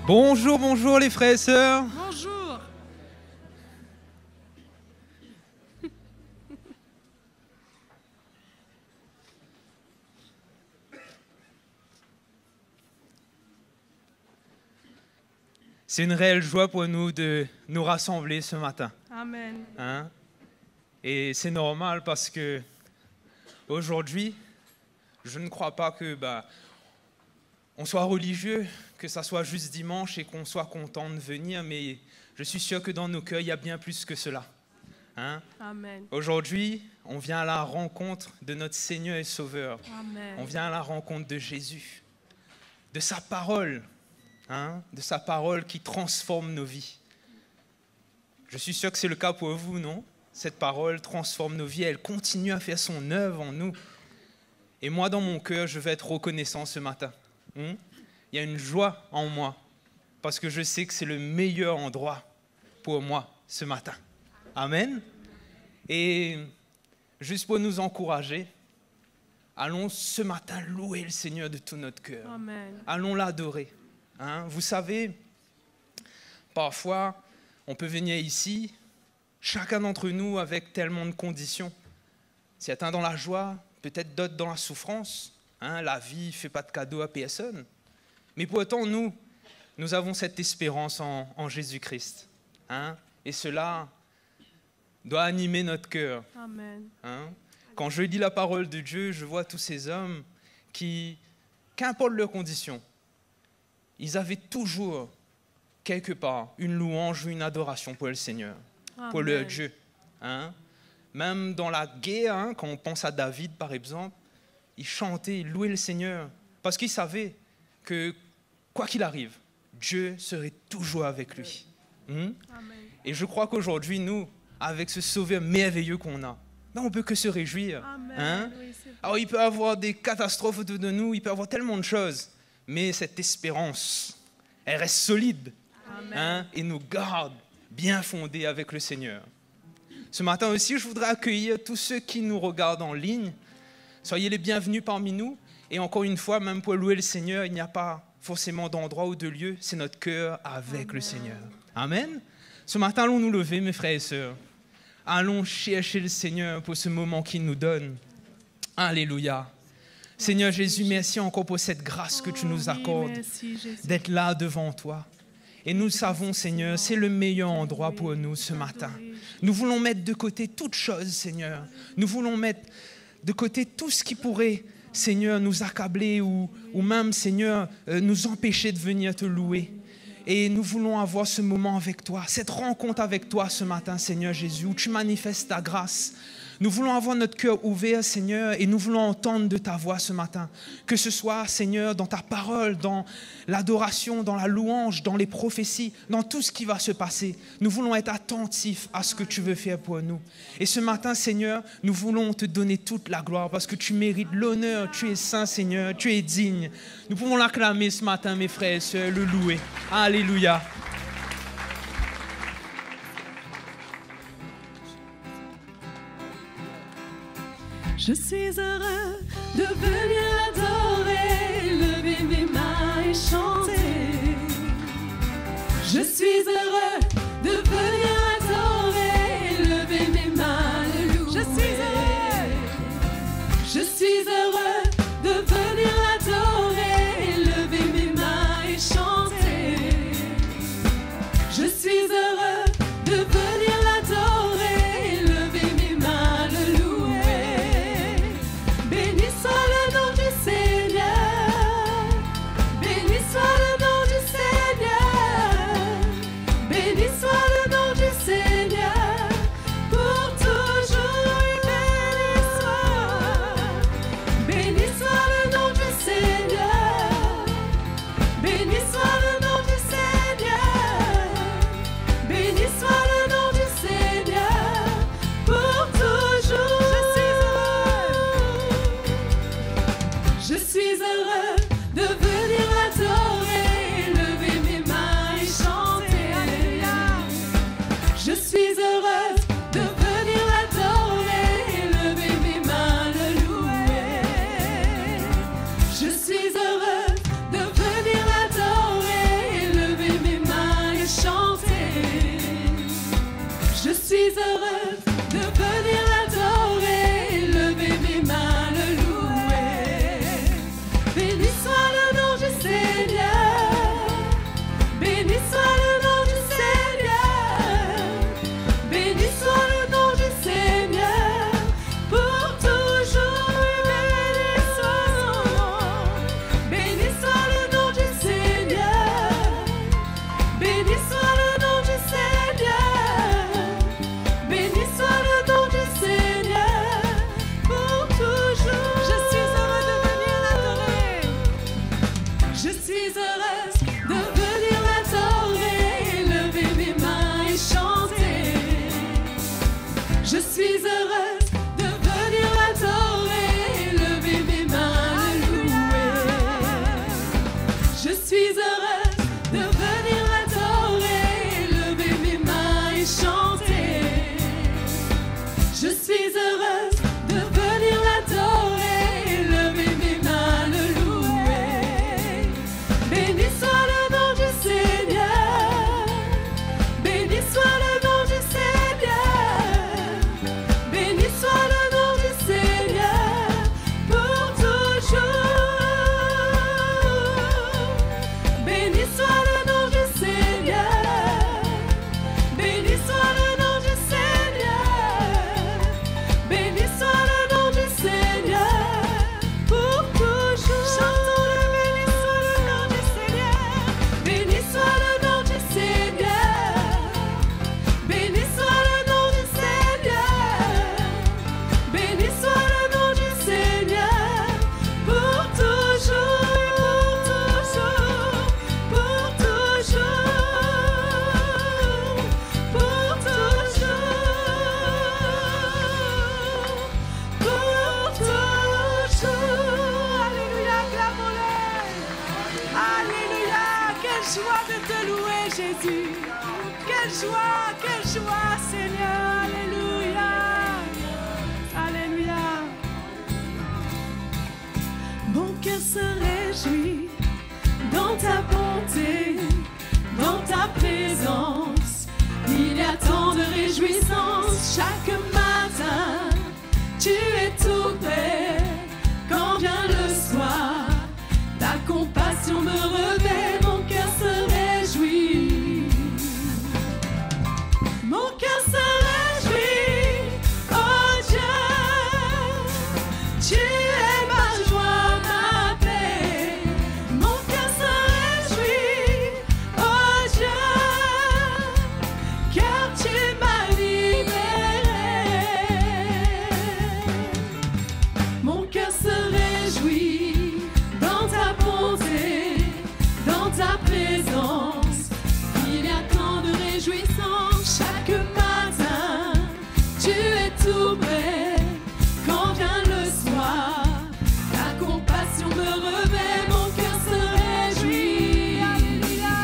Bonjour, bonjour les frères et sœurs. Bonjour. C'est une réelle joie pour nous de nous rassembler ce matin. Amen. Hein? Et c'est normal parce que aujourd'hui, je ne crois pas que on soit religieux, que ça soit juste dimanche et qu'on soit content de venir, mais je suis sûr que dans nos cœurs, il y a bien plus que cela. Hein? Amen. Aujourd'hui, on vient à la rencontre de notre Seigneur et Sauveur. Amen. On vient à la rencontre de Jésus, de sa parole, hein? De sa parole qui transforme nos vies. Je suis sûr que c'est le cas pour vous, non? Cette parole transforme nos vies, elle continue à faire son œuvre en nous. Et moi, dans mon cœur, je vais être reconnaissant ce matin. Il y a une joie en moi, parce que je sais que c'est le meilleur endroit pour moi ce matin. Amen. Et juste pour nous encourager, allons ce matin louer le Seigneur de tout notre cœur. Amen. Allons l'adorer. Hein? Vous savez, parfois, on peut venir ici, chacun d'entre nous avec tellement de conditions. Certains dans la joie, peut-être d'autres dans la souffrance. Hein, la vie ne fait pas de cadeau à personne. Mais pour autant, nous avons cette espérance en Jésus-Christ. Hein, et cela doit animer notre cœur. Amen. Hein. Quand je lis la parole de Dieu, je vois tous ces hommes qui, qu'importe leurs conditions, ils avaient toujours quelque part une louange ou une adoration pour le Seigneur, pour leur Dieu. Hein. Même dans la guerre, hein, quand on pense à David par exemple, il chantait, il louait le Seigneur, parce qu'il savait que, quoi qu'il arrive, Dieu serait toujours avec lui. Amen. Et je crois qu'aujourd'hui, nous, avec ce Sauveur merveilleux qu'on a, on ne peut que se réjouir. Amen. Hein? Oui, Alors, il peut y avoir des catastrophes autour de nous, il peut y avoir tellement de choses, mais cette espérance, elle reste solide, hein, et nous garde bien fondés avec le Seigneur. Ce matin aussi, je voudrais accueillir tous ceux qui nous regardent en ligne. Soyez les bienvenus parmi nous. Et encore une fois, même pour louer le Seigneur, il n'y a pas forcément d'endroit ou de lieu. C'est notre cœur avec le Seigneur. Amen. Ce matin, allons nous lever, mes frères et sœurs. Allons chercher le Seigneur pour ce moment qu'il nous donne. Alléluia. Seigneur Jésus, merci encore pour cette grâce que tu nous accordes d'être là devant toi. Et nous savons, Seigneur, c'est le meilleur endroit pour nous ce matin. Nous voulons mettre de côté toute chose, Seigneur. Nous voulons mettre de côté tout ce qui pourrait, Seigneur, nous accabler ou même, Seigneur, nous empêcher de venir te louer. Et nous voulons avoir ce moment avec toi, cette rencontre avec toi ce matin, Seigneur Jésus, où tu manifestes ta grâce. Nous voulons avoir notre cœur ouvert, Seigneur, et nous voulons entendre de ta voix ce matin. Que ce soit, Seigneur, dans ta parole, dans l'adoration, dans la louange, dans les prophéties, dans tout ce qui va se passer. Nous voulons être attentifs à ce que tu veux faire pour nous. Et ce matin, Seigneur, nous voulons te donner toute la gloire parce que tu mérites l'honneur. Tu es saint, Seigneur, tu es digne. Nous pouvons l'acclamer ce matin, mes frères et sœurs, le louer. Alléluia. Je suis heureux de venir l'adorer, lever mes mains et chanter. Je suis heureux de venir l'adorer, lever mes mains, le louer. Je suis heureux de venir l'adorer, lever mes mains et chanter. Je suis heureux de venir l'adorer, lever mes mains, le louer. Béni soit le nom du Seigneur, béni soit le nom du Seigneur, béni joie de te louer, Jésus. Quelle joie, Seigneur. Alléluia. Alléluia. Mon cœur se réjouit dans ta bonté, dans ta présence. Il y a tant de réjouissance chaque matin. Tu es tout près quand vient le soir. Ta compassion me revêt, mon cœur se réjouit. Mon cœur se réjouit, oh Dieu. Tu es ma joie, ma paix. Mon cœur se réjouit, oh Dieu, car tu m'as libéré. Mon cœur se réjouit dans ta bonté, dans ta présence. Il y a tant de réjouissance chaque matin. Tu es tout près quand vient le soir. Ta compassion me revêt, mon cœur se réjouit. Alléluia.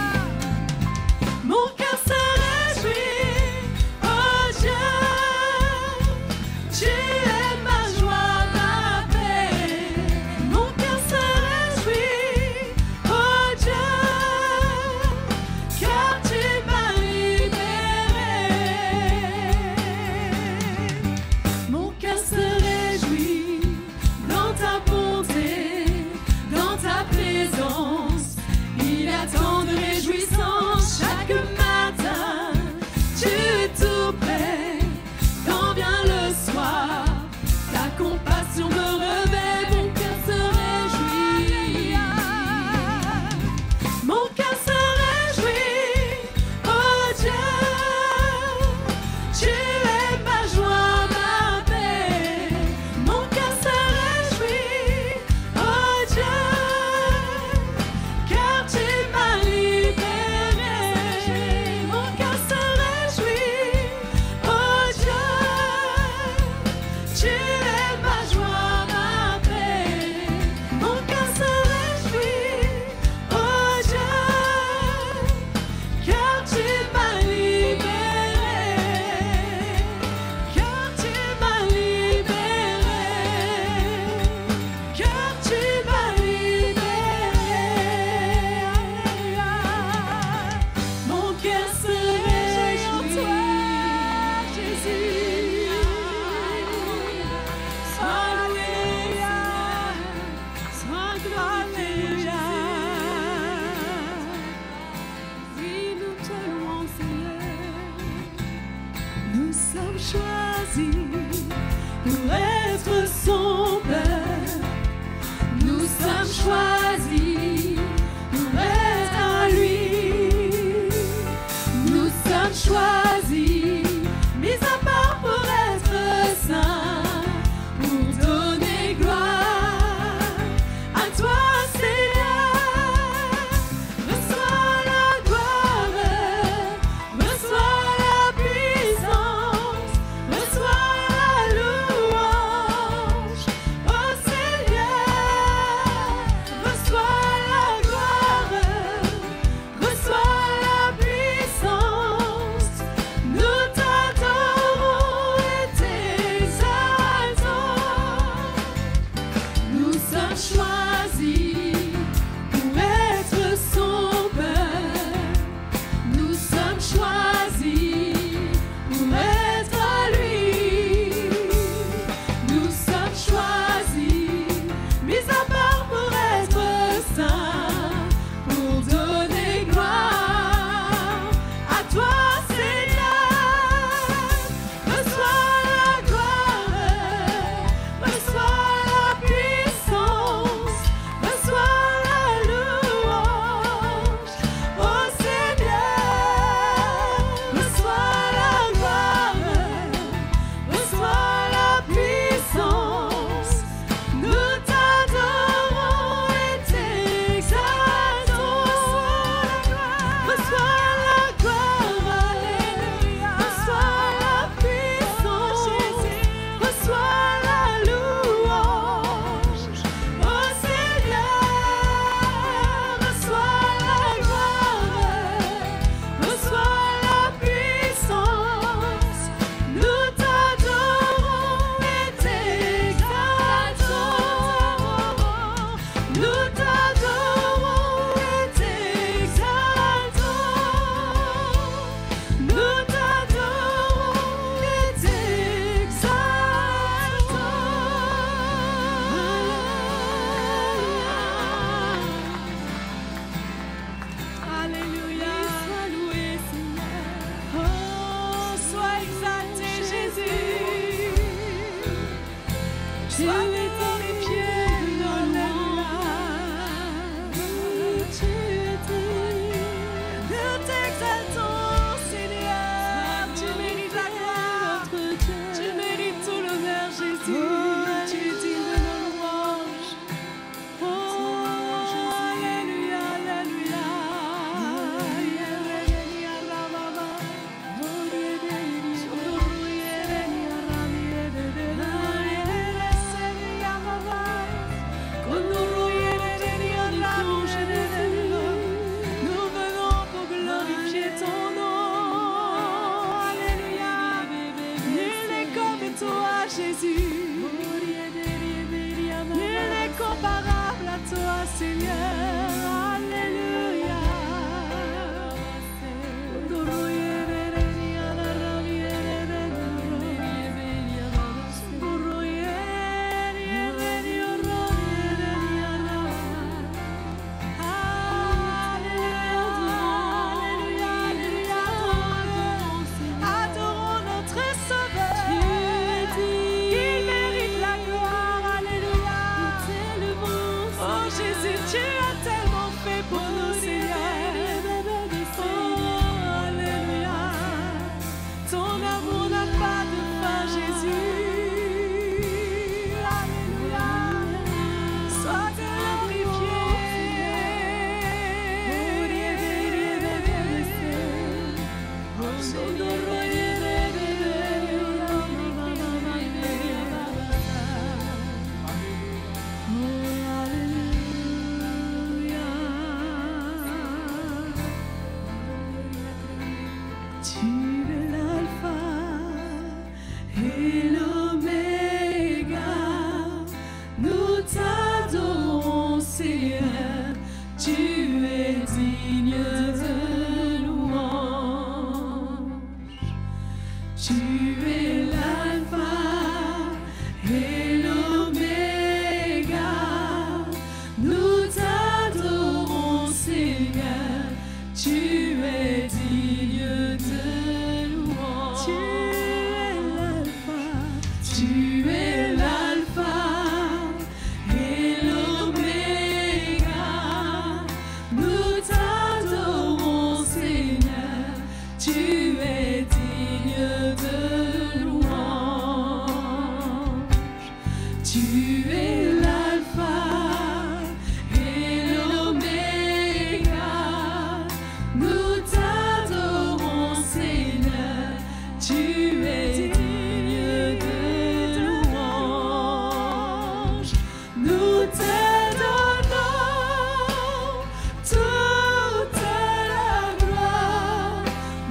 Mon cœur se réjouit, oh Dieu. Tu es ma joie, ma paix. Mon cœur se réjouit, oh Dieu, car tu m'as libéré. Mon cœur se réjouit dans ta bonté, dans ta présence. Il y a tant de réjouissance chaque matin. Tu es tout près quand vient le soir. Ta compassion me revêt, mon cœur se réjouit. Mon cœur se réjouit, oh Dieu. Tu es ma joie, ma paix. Mon cœur se réjouit, oh Dieu, car tu m'as libéré. Mon cœur se réjouit, oh Dieu. Tu es ma joie, ma paix. Mon cœur se réjouit, oh Dieu, car tu m'as libéré. Car tu m'as libéré. Car tu m'as libéré. Mon cœur se réjouit en toi, Jésus. Alléluia. Sois glorifié. Oui, nous te louons, Seigneur. Nous sommes choisis pour être son peuple. Nous sommes choisis pour être à lui. Nous sommes choisis, mis à part pour être saints, pour donner gloire à toi, Seigneur. Reçois la gloire, reçois la puissance, reçois la louange, oh Seigneur. Tu es l'alpha et l'oméga. Nous t'adorons, Seigneur. Tu es digne de louange. Tu es l'alpha et l'oméga. Nous t'adorons, Seigneur. Tu es digne de louange. Tu es l'alpha. Tu es l'alpha et l'oméga. Nous t'adorons, Seigneur. Tu es digne de louange. Tu es l'alpha et l'oméga. Nous t'adorons, Seigneur. Tu es digne de louange. Nous te donnons toute la gloire.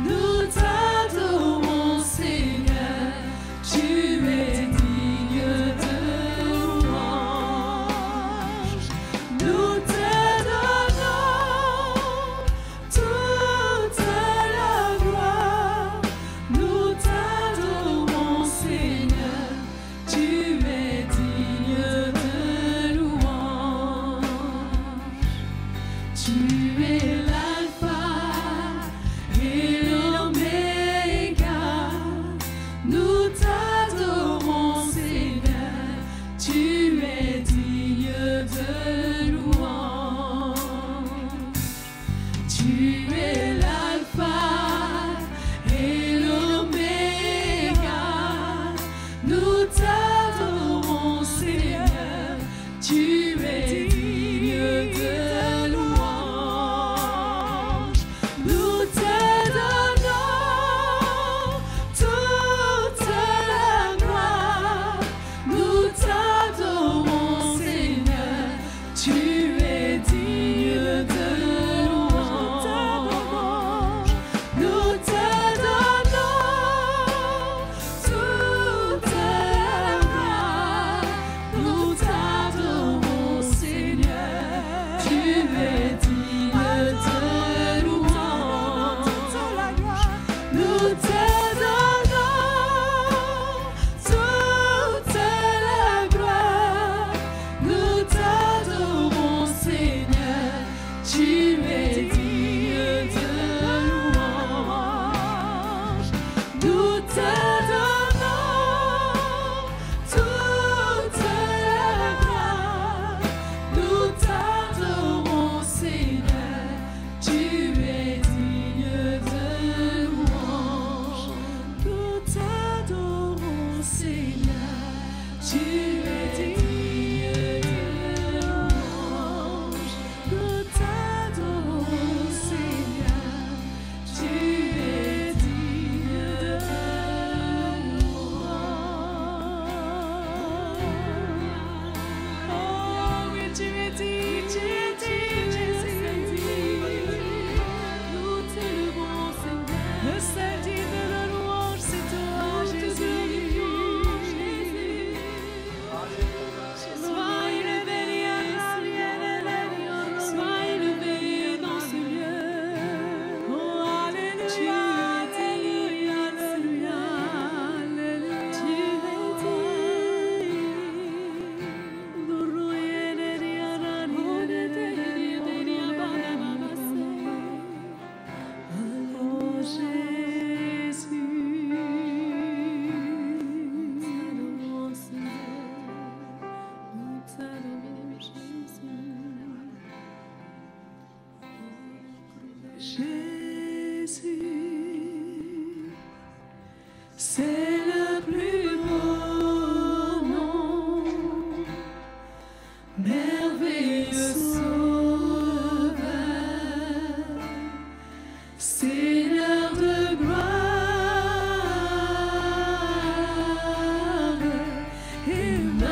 Nous t'adorons, Seigneur. Tu es digne de louange. Nous te donnons toute la gloire. Nous t'adorons, Seigneur. Tu es digne de louange. Tu es l'alpha et l'oméga. Nous t'adorons, Seigneur. Tu es digne de louange. Tu es l'alpha et l'oméga. Nous t'adorons, Seigneur. Tu es digne de louange. Nous te donnons toute la gloire. Nous t'adorons, Seigneur. Tu es digne de louange. Nous te donnons toute la gloire. Nous t'adorons, Seigneur. Tu es digne de louange. Nous te donnons toute la gloire. Nous t'adorons, Seigneur. Tu es digne de louange. Nous te donnons toute la gloire. Nous t'adorons, Seigneur. Tu es digne de louange. Nous t'adorons, Seigneur. Tu es digne de louange. Nous t'adorons, Seigneur. Tu es digne de louange. Oh oui, tu es digne, Jésus. Nous t'élevons, Seigneur. Le seul digne de louange, c'est toi, Jésus. Sois élevé, sois élevé dans ce lieu. Oh, alléluia, alléluia, alléluia, alléluia. Tu es oh Jésus, nous t'adorons, Jésus, c'est le plus beau nom, merveilleux Sauveur, Seigneur de gloire, Emmanuel,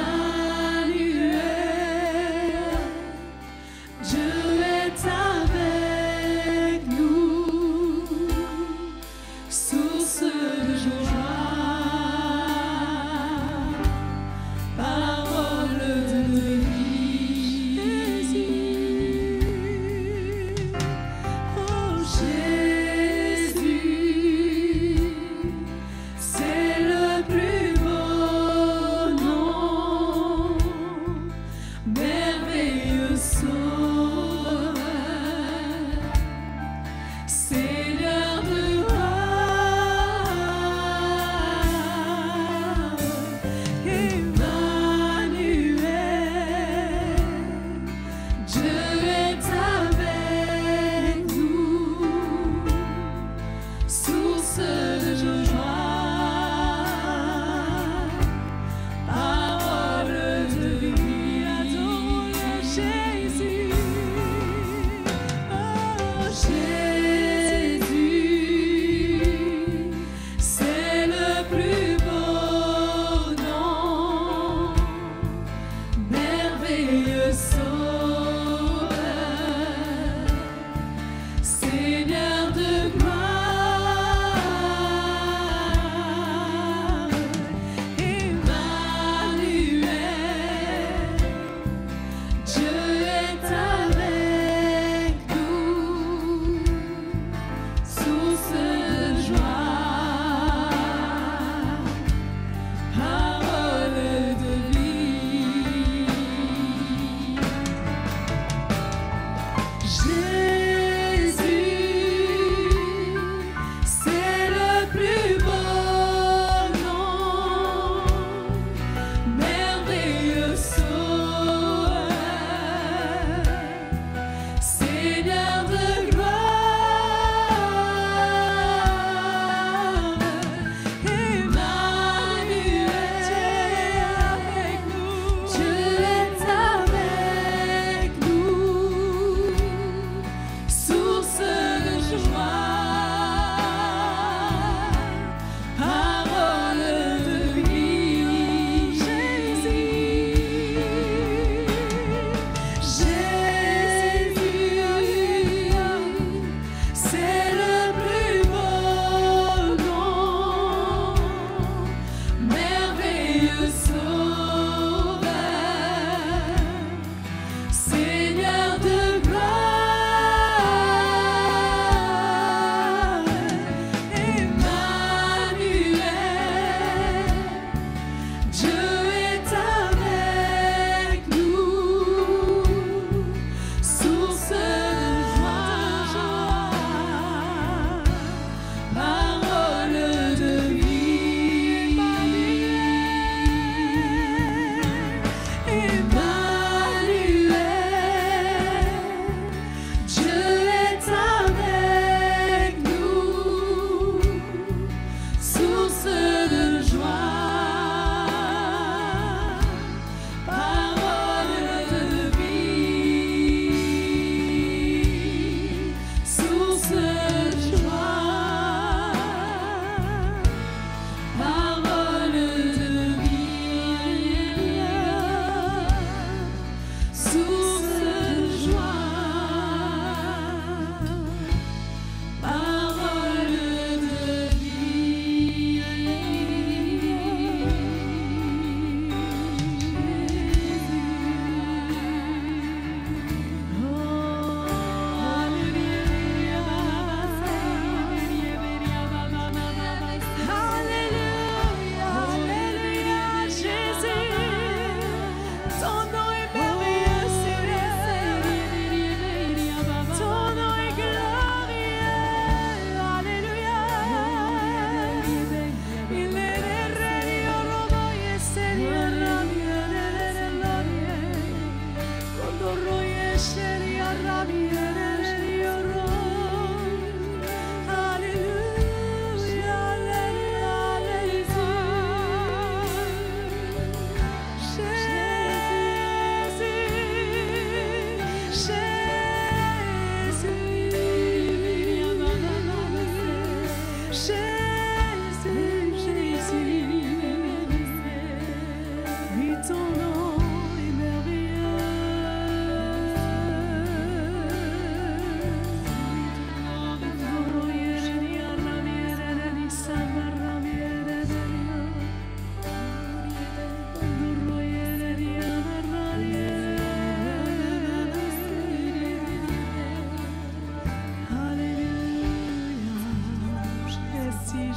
Dieu est avec nous.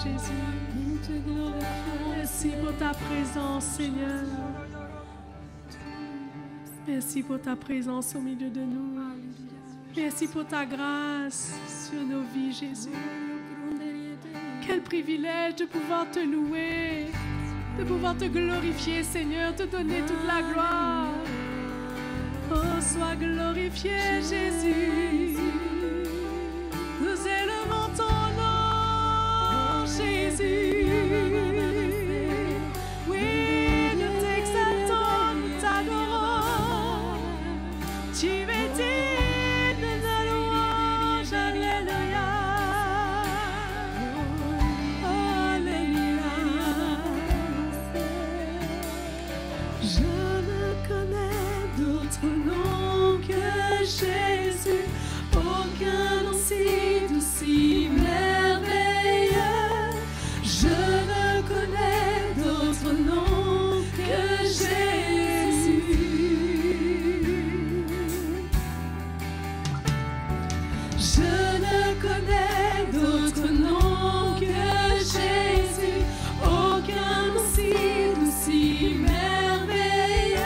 Jésus. Merci pour ta présence, Seigneur. Merci pour ta présence au milieu de nous. Merci pour ta grâce sur nos vies, Jésus. Quel privilège de pouvoir te louer, de pouvoir te glorifier, Seigneur, te donner toute la gloire. Oh, sois glorifié, Jésus. Nous élevons ton nom, Jésus. Oui, nous t'exaltons, nous t'adorons. Tu es digne de louange, alléluia. Alléluia. Je ne connais d'autre nom que Jésus, aucun nom si doux, si merveilleux. Je ne connais d'autre nom que Jésus. Je ne connais d'autre nom que Jésus, aucun nom si doux, si merveilleux.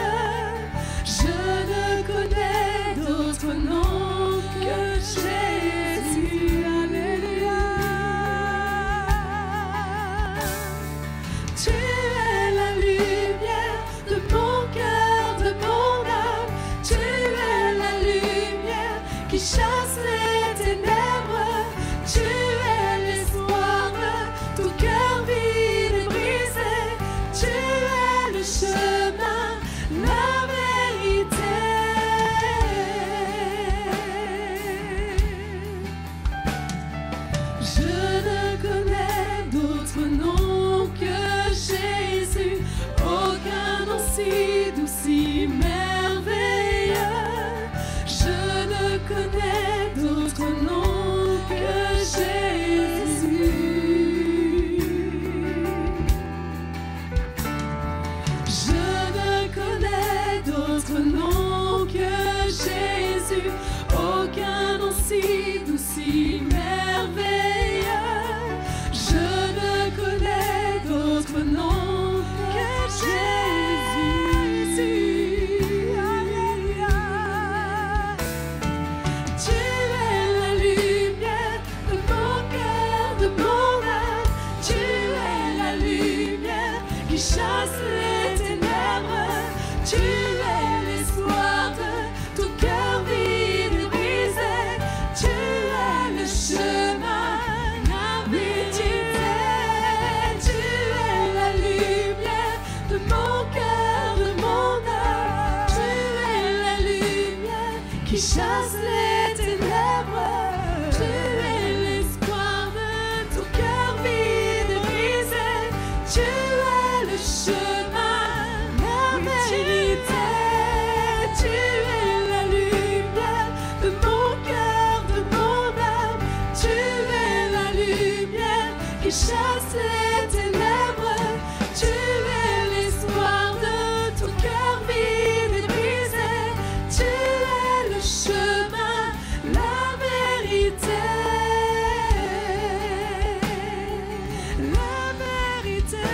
Je ne connais d'autre nom que Jésus. Alléluia. Tu es la lumière de mon cœur, de mon âme. Tu es la lumière qui chasse les ténèbres. Tu es l'espoir de tout cœur vide et brisé. Tu es le chemin, la vérité. Je ne connais d'autre nom que Jésus, aucun nom si doux, si merveilleux. Je ne connais d'autre nom que Jésus. Je ne connais d'autre nom que Jésus, aucun nom si doux, si merveilleux. Je ne connais d'autre nom que Jésus. Alléluia. Tu es la lumière de mon cœur, de mon âme. Tu es la lumière qui chasse les ténèbres. Tu es l'espoir de tout cœur vide et brisé. Tu es le chemin, la vérité. Tu es la lumière de mon cœur, de mon âme. Tu es la lumière qui chasse les ténèbres. Tu es l'espoir de tout cœur vide et brisé. Tu es le chemin, la vérité. Tu es la lumière de mon cœur, de mon âme. Tu es la lumière qui chasse les ténèbres. Tu es l'espoir de tout cœur vide et brisé. Tu es le chemin, la vérité. La vérité.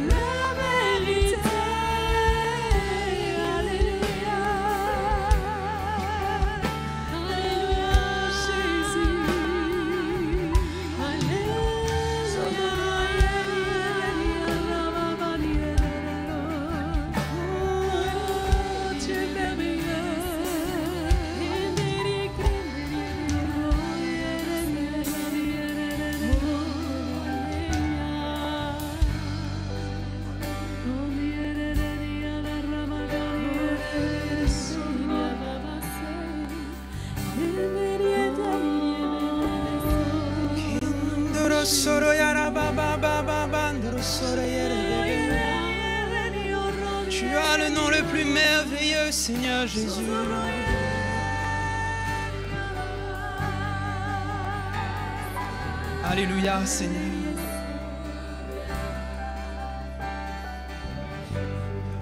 La vérité. Alléluia. Alléluia, Jésus. Alléluia. Tu es Ndoro soro yara ba ba ba ba ba, ndoro soro yere bebe. Tu as le nom le plus merveilleux, Seigneur Jésus. Alléluia, Seigneur.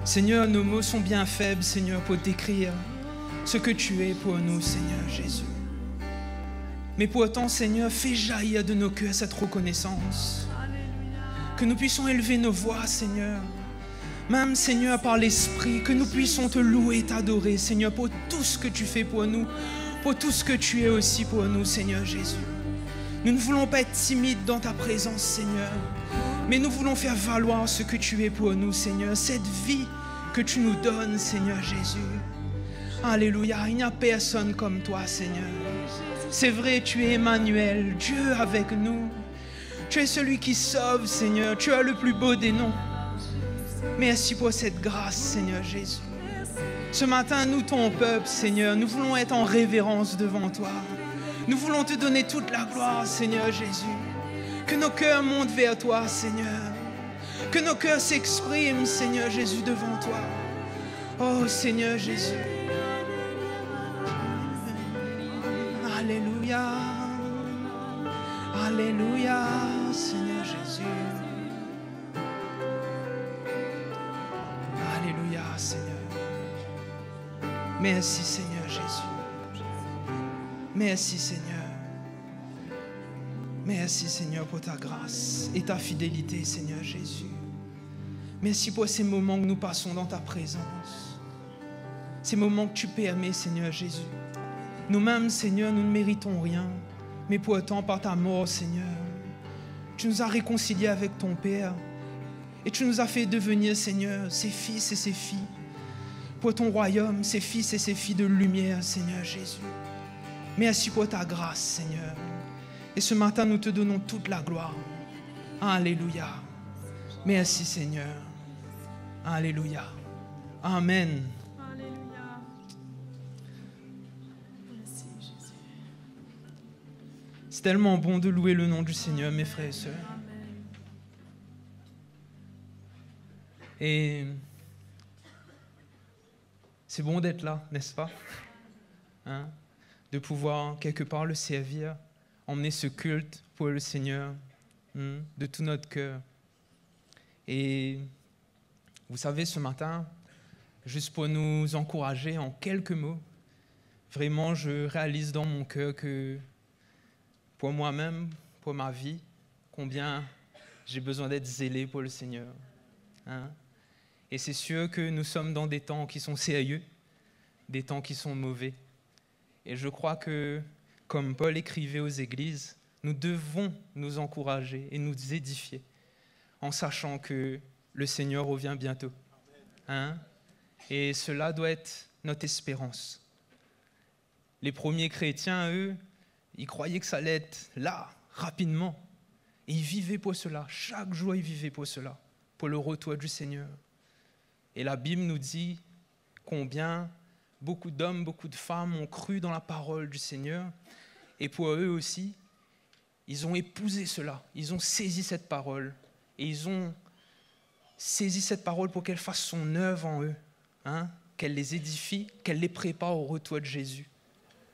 Seigneur, nos mots sont bien faibles, Seigneur, pour décrire ce que tu es pour nous, Seigneur Jésus. Mais pour autant, Seigneur, fais jaillir de nos cœurs cette reconnaissance. Que nous puissions élever nos voix, Seigneur. Même, Seigneur, par l'Esprit, que nous puissions te louer et t'adorer, Seigneur, pour tout ce que tu fais pour nous, pour tout ce que tu es aussi pour nous, Seigneur Jésus. Nous ne voulons pas être timides dans ta présence, Seigneur, mais nous voulons faire valoir ce que tu es pour nous, Seigneur, cette vie que tu nous donnes, Seigneur Jésus. Alléluia, il n'y a personne comme toi, Seigneur. C'est vrai, tu es Emmanuel, Dieu avec nous. Tu es celui qui sauve, Seigneur, tu as le plus beau des noms. Merci pour cette grâce, Seigneur Jésus. Ce matin, nous, ton peuple, Seigneur, nous voulons être en révérence devant toi. Nous voulons te donner toute la gloire, Seigneur Jésus. Que nos cœurs montent vers toi, Seigneur. Que nos cœurs s'expriment, Seigneur Jésus, devant toi. Oh, Seigneur Jésus. Alléluia. Alléluia, Seigneur Jésus. Alléluia, Seigneur. Merci, Seigneur Jésus. Merci, Seigneur. Merci, Seigneur, pour ta grâce et ta fidélité, Seigneur Jésus. Merci pour ces moments que nous passons dans ta présence. Ces moments que tu permets, Seigneur Jésus. Nous-mêmes, Seigneur, nous ne méritons rien, mais pour autant, par ta mort, Seigneur, tu nous as réconciliés avec ton Père et tu nous as fait devenir, Seigneur, ses fils et ses filles. Pour ton royaume, ses fils et ses filles de lumière, Seigneur Jésus. Merci pour ta grâce, Seigneur. Et ce matin, nous te donnons toute la gloire. Alléluia. Merci, Seigneur. Alléluia. Amen. Alléluia. Merci, Jésus. C'est tellement bon de louer le nom du Seigneur, mes frères et sœurs. Amen. Et c'est bon d'être là, n'est-ce pas? Hein? De pouvoir quelque part le servir, emmener ce culte pour le Seigneur de tout notre cœur. Et vous savez, ce matin, juste pour nous encourager en quelques mots, vraiment, je réalise dans mon cœur que pour moi-même, pour ma vie, combien j'ai besoin d'être zélé pour le Seigneur. Hein? Et c'est sûr que nous sommes dans des temps qui sont sérieux, des temps qui sont mauvais. Et je crois que, comme Paul écrivait aux églises, nous devons nous encourager et nous édifier en sachant que le Seigneur revient bientôt. Hein? Et cela doit être notre espérance. Les premiers chrétiens, eux, ils croyaient que ça allait être là, rapidement. Et ils vivaient pour cela. Chaque jour, ils vivaient pour cela, pour le retour du Seigneur. Et la Bible nous dit combien beaucoup d'hommes, beaucoup de femmes ont cru dans la parole du Seigneur. Et pour eux aussi, ils ont épousé cela. Ils ont saisi cette parole. Et ils ont saisi cette parole pour qu'elle fasse son œuvre en eux. Hein? Qu'elle les édifie, qu'elle les prépare au retour de Jésus.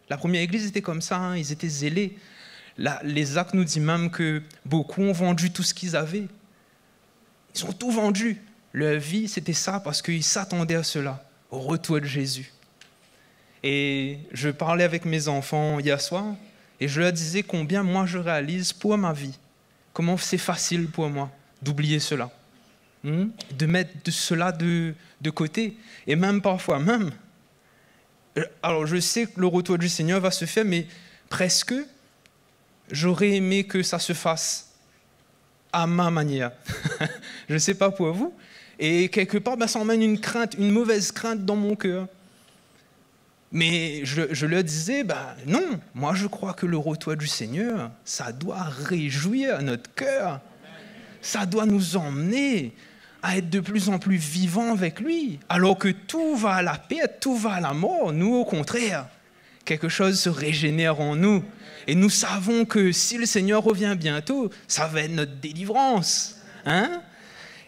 La première église était comme ça, hein? Ils étaient zélés. Les Actes nous disent même que beaucoup ont vendu tout ce qu'ils avaient. Ils ont tout vendu. Leur vie, c'était ça, parce qu'ils s'attendaient à cela, au retour de Jésus. Et je parlais avec mes enfants hier soir, et je leur disais combien moi je réalise pour ma vie, comment c'est facile pour moi d'oublier cela, de mettre cela de côté, et même parfois, alors je sais que le retour du Seigneur va se faire, mais presque, j'aurais aimé que ça se fasse à ma manière. Je ne sais pas pour vous, et quelque part, ça emmène une crainte, une mauvaise crainte dans mon cœur. Mais je leur disais, non, moi je crois que le retour du Seigneur, ça doit réjouir notre cœur. Ça doit nous emmener à être de plus en plus vivants avec lui. Alors que tout va à la perte, tout va à la mort. Nous, au contraire, quelque chose se régénère en nous. Et nous savons que si le Seigneur revient bientôt, ça va être notre délivrance. Hein?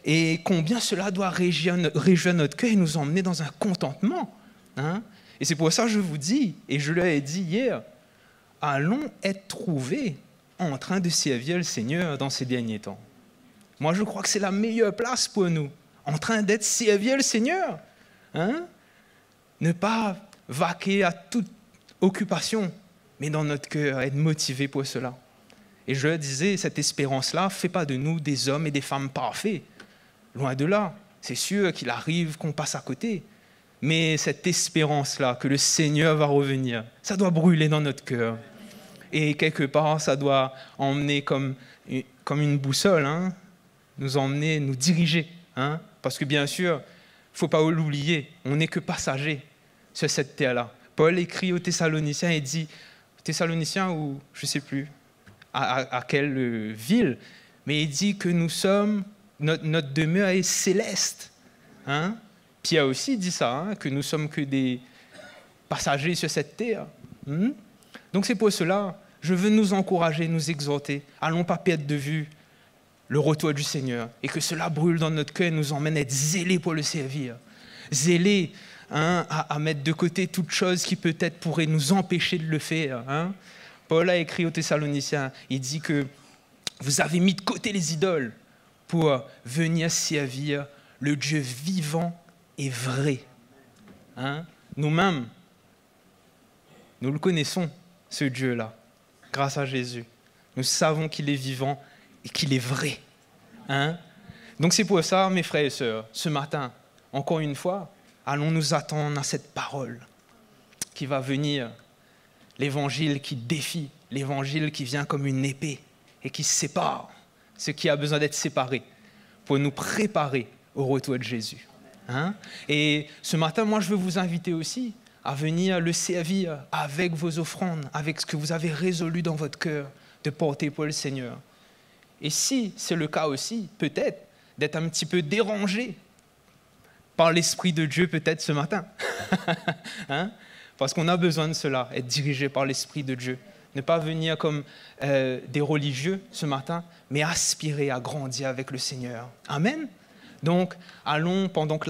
Et combien cela doit réjouir notre cœur et nous emmener dans un contentement. Hein? Et c'est pour ça que je vous dis, et je leur ai dit hier, allons être trouvés en train de servir le Seigneur dans ces derniers temps. Moi, je crois que c'est la meilleure place pour nous, en train d'être servir le Seigneur. Hein? Ne pas vaquer à toute occupation, mais dans notre cœur, être motivés pour cela. Et je disais, cette espérance-là ne fait pas de nous des hommes et des femmes parfaits. Loin de là. C'est sûr qu'il arrive qu'on passe à côté. Mais cette espérance-là, que le Seigneur va revenir, ça doit brûler dans notre cœur. Et quelque part, ça doit emmener comme une boussole, hein, nous emmener, nous diriger. Hein, parce que bien sûr, il ne faut pas l'oublier, on n'est que passagers sur cette terre-là. Paul écrit aux Thessaloniciens et dit, Thessaloniciens ou je ne sais plus à quelle ville, mais il dit que nous sommes, notre demeure est céleste. Hein. Pierre aussi dit ça, hein, que nous sommes que des passagers sur cette terre. Donc c'est pour cela, je veux nous encourager, nous exhorter. Allons pas perdre de vue le retour du Seigneur et que cela brûle dans notre cœur et nous emmène à être zélés pour le servir. Zélés, hein, à mettre de côté toute chose qui peut-être pourrait nous empêcher de le faire. Hein. Paul a écrit aux Thessaloniciens, il dit que vous avez mis de côté les idoles pour venir servir le Dieu vivant et vrai. Hein? Nous-mêmes, nous le connaissons, ce Dieu-là, grâce à Jésus. Nous savons qu'il est vivant et qu'il est vrai. Hein? Donc c'est pour ça, mes frères et sœurs, ce matin, encore une fois, allons nous attendre à cette parole qui va venir, l'évangile qui défie, l'évangile qui vient comme une épée et qui sépare ce qui a besoin d'être séparé pour nous préparer au retour de Jésus. Hein? Et ce matin, moi, je veux vous inviter aussi à venir le servir avec vos offrandes, avec ce que vous avez résolu dans votre cœur de porter pour le Seigneur. Et si c'est le cas aussi, peut-être, d'être un petit peu dérangé par l'Esprit de Dieu, peut-être ce matin. Hein? Parce qu'on a besoin de cela, être dirigé par l'Esprit de Dieu. Ne pas venir comme des religieux ce matin, mais aspirer à grandir avec le Seigneur. Amen. Donc, allons, pendant que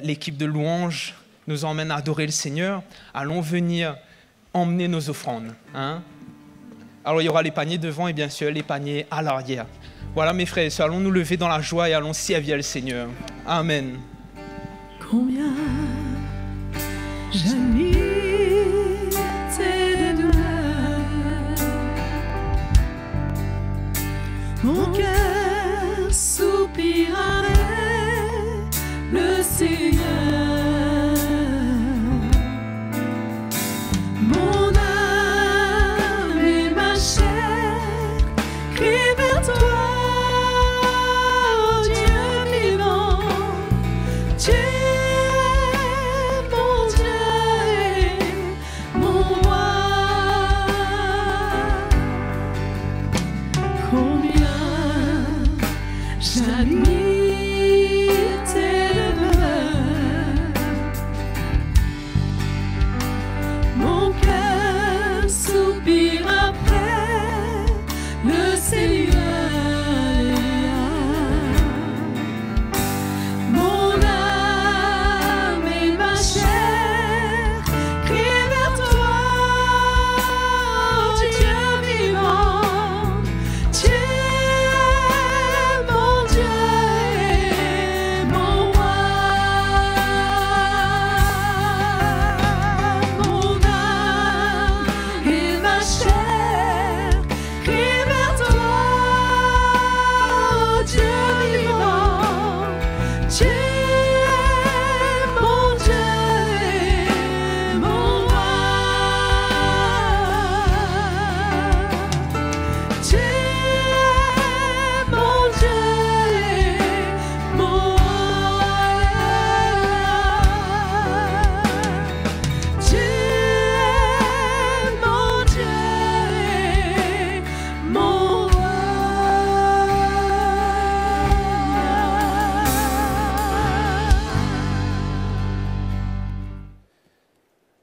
l'équipe de louange nous emmène à adorer le Seigneur, allons venir emmener nos offrandes. Hein? Alors, il y aura les paniers devant et bien sûr les paniers à l'arrière. Voilà, mes frères et sœurs, allons nous lever dans la joie et allons servir le Seigneur. Amen. Combien j'admire tes douleurs, mon cœur soupirarait le Seigneur, mon âme et ma chair crient vers toi, oh Dieu vivant, tu es mon Dieu et mon roi. Combien j'admire tes demeures, mon cœur soupire après le Seigneur. Mon âme et ma chair crient vers toi, oh Dieu vivant, tu es mon Dieu et mon roi. Mon âme et ma chair crient vers toi, oh Dieu vivant, tu es mon Dieu et mon roi. Tu es mon Dieu et mon roi. Tu es mon Dieu et mon roi.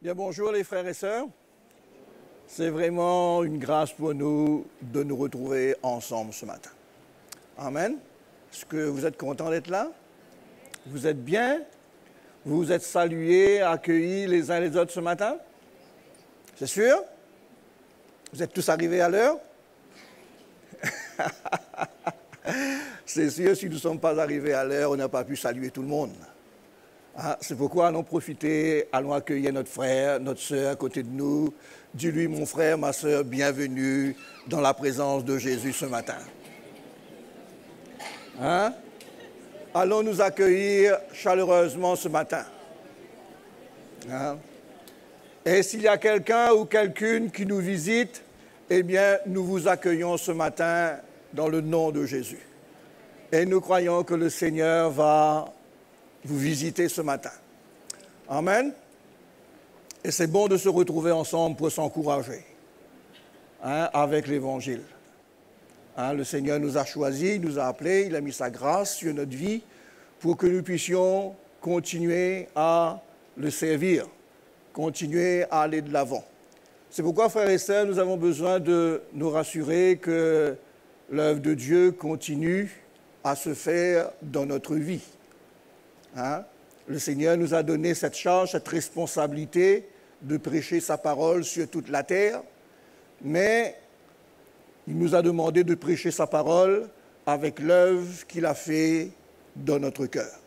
Bien, bonjour les frères et sœurs. C'est vraiment une grâce pour nous de nous retrouver ensemble ce matin. Amen. Est-ce que vous êtes contents d'être là? Vous êtes bien? Vous êtes salués, accueillis les uns les autres ce matin? C'est sûr? Vous êtes tous arrivés à l'heure? C'est sûr, si nous ne sommes pas arrivés à l'heure, on n'a pas pu saluer tout le monde. Ah, c'est pourquoi allons profiter, allons accueillir notre frère, notre sœur à côté de nous. Dis-lui, mon frère, ma sœur, bienvenue dans la présence de Jésus ce matin. Hein? Allons nous accueillir chaleureusement ce matin. Hein? Et s'il y a quelqu'un ou quelqu'une qui nous visite, eh bien, nous vous accueillons ce matin dans le nom de Jésus. Et nous croyons que le Seigneur va vous visiter ce matin. Amen. Et c'est bon de se retrouver ensemble pour s'encourager, hein, avec l'Évangile. Hein, le Seigneur nous a choisis, il nous a appelés, il a mis sa grâce sur notre vie pour que nous puissions continuer à le servir, continuer à aller de l'avant. C'est pourquoi, frères et sœurs, nous avons besoin de nous rassurer que l'œuvre de Dieu continue à se faire dans notre vie. Hein? Le Seigneur nous a donné cette charge, cette responsabilité de prêcher sa parole sur toute la terre, mais il nous a demandé de prêcher sa parole avec l'œuvre qu'il a fait dans notre cœur.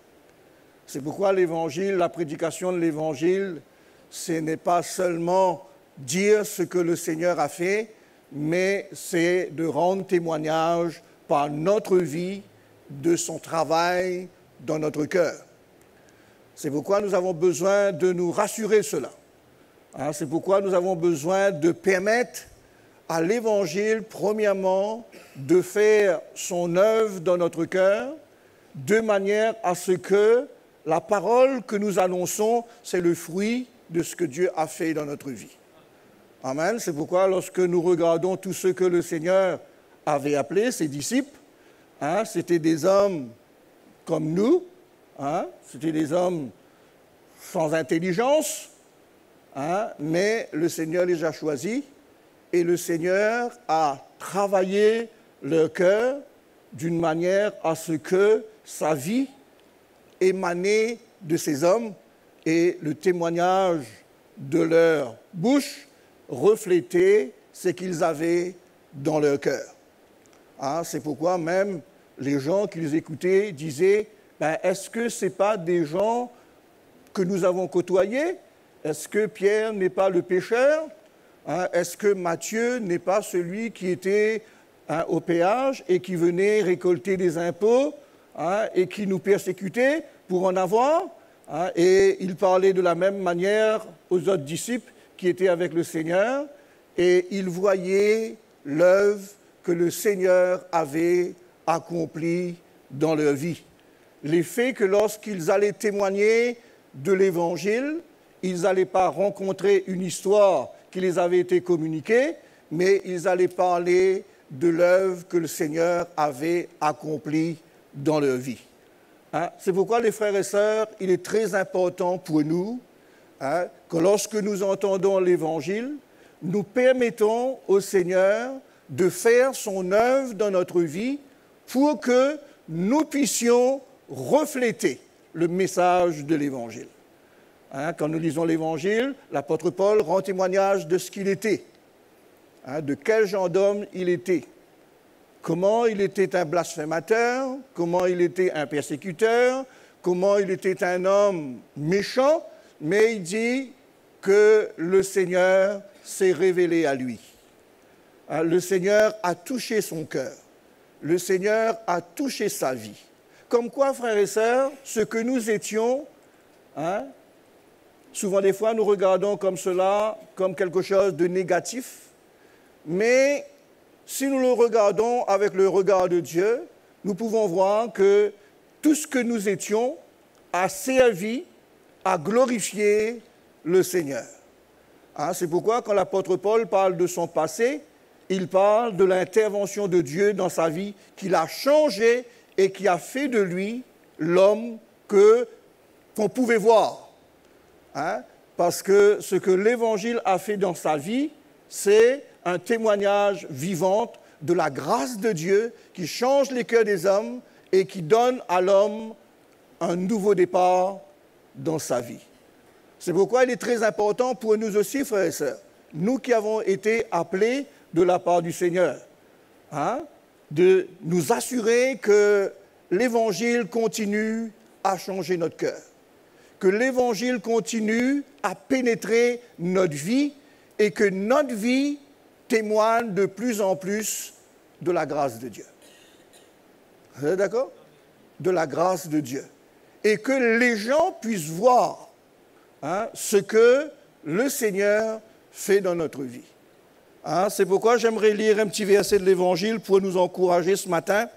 C'est pourquoi l'Évangile, la prédication de l'Évangile, ce n'est pas seulement dire ce que le Seigneur a fait, mais c'est de rendre témoignage par notre vie de son travail dans notre cœur. C'est pourquoi nous avons besoin de nous rassurer cela. Hein, c'est pourquoi nous avons besoin de permettre à l'Évangile, premièrement, de faire son œuvre dans notre cœur, de manière à ce que la parole que nous annonçons, c'est le fruit de ce que Dieu a fait dans notre vie. Amen. C'est pourquoi lorsque nous regardons tout ce que le Seigneur avait appelé ses disciples, hein, c'était des hommes comme nous, hein, c'était des hommes sans intelligence, hein, mais le Seigneur les a choisis et le Seigneur a travaillé leur cœur d'une manière à ce que sa vie émanait de ces hommes et le témoignage de leur bouche reflétait ce qu'ils avaient dans leur cœur. Hein, c'est pourquoi même les gens qui les écoutaient disaient est-ce que ce n'est pas des gens que nous avons côtoyés? Est-ce que Pierre n'est pas le pécheur? Hein, est-ce que Matthieu n'est pas celui qui était au péage et qui venait récolter des impôts, hein, et qui nous persécutait pour en avoir? Hein, et il parlait de la même manière aux autres disciples qui étaient avec le Seigneur et ils voyaient l'œuvre que le Seigneur avait accomplie dans leur vie. L'effet que lorsqu'ils allaient témoigner de l'Évangile, ils n'allaient pas rencontrer une histoire qui les avait été communiquée, mais ils allaient parler de l'œuvre que le Seigneur avait accomplie dans leur vie. Hein? C'est pourquoi, les frères et sœurs, il est très important pour nous, hein, que lorsque nous entendons l'Évangile, nous permettons au Seigneur de faire son œuvre dans notre vie pour que nous puissions refléter le message de l'Évangile. Hein, quand nous lisons l'Évangile, l'apôtre Paul rend témoignage de ce qu'il était, hein, de quel genre d'homme il était, comment il était un blasphémateur, comment il était un persécuteur, comment il était un homme méchant, mais il dit que le Seigneur s'est révélé à lui. Hein, le Seigneur a touché son cœur, le Seigneur a touché sa vie. Comme quoi, frères et sœurs, ce que nous étions, hein, souvent des fois nous regardons comme cela, comme quelque chose de négatif, mais si nous le regardons avec le regard de Dieu, nous pouvons voir que tout ce que nous étions a servi à glorifier le Seigneur. Hein, c'est pourquoi quand l'apôtre Paul parle de son passé, il parle de l'intervention de Dieu dans sa vie, qu'il a changé et qui a fait de lui l'homme qu'on pouvait voir. Hein? Parce que ce que l'Évangile a fait dans sa vie, c'est un témoignage vivant de la grâce de Dieu qui change les cœurs des hommes et qui donne à l'homme un nouveau départ dans sa vie. C'est pourquoi il est très important pour nous aussi, frères et sœurs, nous qui avons été appelés de la part du Seigneur, hein, de nous assurer que l'Évangile continue à changer notre cœur, que l'Évangile continue à pénétrer notre vie et que notre vie témoigne de plus en plus de la grâce de Dieu. Vous êtes d'accord? De la grâce de Dieu. Et que les gens puissent voir ce que le Seigneur fait dans notre vie. C'est pourquoi j'aimerais lire un petit verset de l'Évangile pour nous encourager ce matin.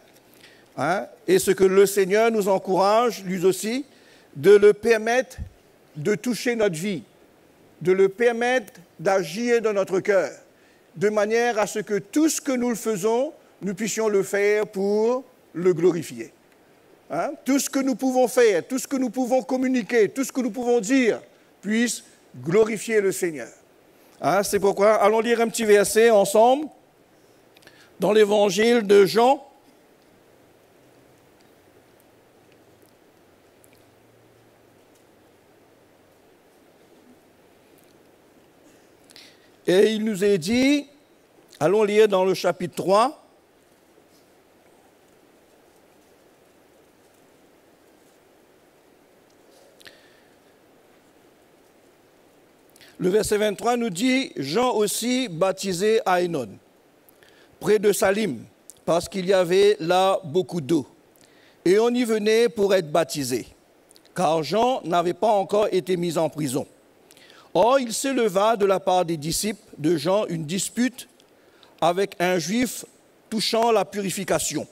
Et ce que le Seigneur nous encourage, lui aussi, de le permettre de toucher notre vie, de le permettre d'agir dans notre cœur, de manière à ce que tout ce que nous le faisons, nous puissions le faire pour le glorifier. Tout ce que nous pouvons faire, tout ce que nous pouvons communiquer, tout ce que nous pouvons dire, puisse glorifier le Seigneur. C'est pourquoi, allons lire un petit verset ensemble dans l'Évangile de Jean. Et il nous est dit, allons lire dans le chapitre 3, le verset 23 nous dit « Jean aussi baptisé à Énon, près de Salim, parce qu'il y avait là beaucoup d'eau. Et on y venait pour être baptisé, car Jean n'avait pas encore été mis en prison. Or, il s'éleva de la part des disciples de Jean une dispute avec un juif touchant la purification.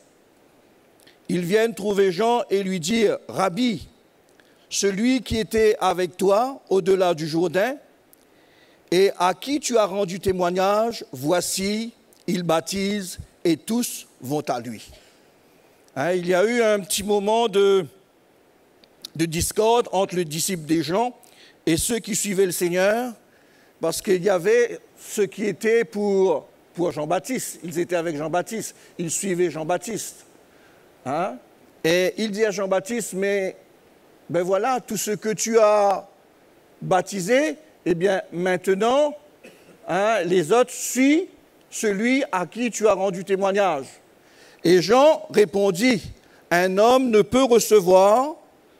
Ils viennent trouver Jean et lui dire « Rabbi, celui qui était avec toi au-delà du Jourdain, et à qui tu as rendu témoignage, voici, il baptise et tous vont à lui. » Il y a eu un petit moment de discorde entre les disciples des Jean et ceux qui suivaient le Seigneur, parce qu'il y avait ceux qui étaient pour Jean-Baptiste. Ils étaient avec Jean-Baptiste, ils suivaient Jean-Baptiste. Et il dit à Jean-Baptiste, mais ben voilà, tout ce que tu as baptisé, eh bien, maintenant, les autres suivent celui à qui tu as rendu témoignage. Et Jean répondit, un homme ne peut recevoir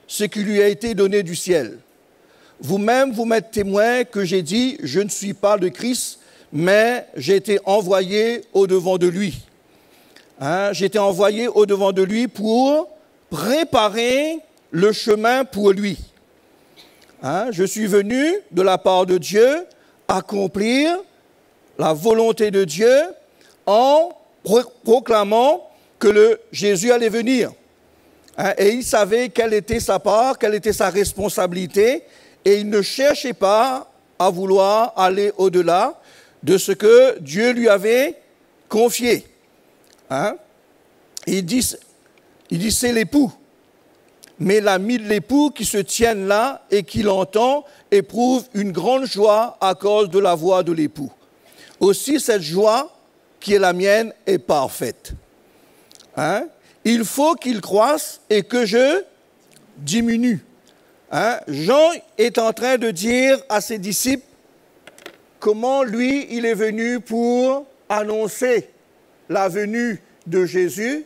ce qui lui a été donné du ciel. Vous-même, vous m'êtes témoin que j'ai dit, je ne suis pas le Christ, mais j'ai été envoyé au-devant de lui. J'ai été envoyé au-devant de lui pour préparer le chemin pour lui. Je suis venu de la part de Dieu accomplir la volonté de Dieu en proclamant que Jésus allait venir. Et il savait quelle était sa part, quelle était sa responsabilité, et il ne cherchait pas à vouloir aller au-delà de ce que Dieu lui avait confié. Il dit c'est l'époux. Mais l'ami de l'époux qui se tienne là et qui l'entend éprouve une grande joie à cause de la voix de l'époux. Aussi, cette joie qui est la mienne est parfaite. Il faut qu'il croisse et que je diminue. Jean est en train de dire à ses disciples comment lui, il est venu pour annoncer la venue de Jésus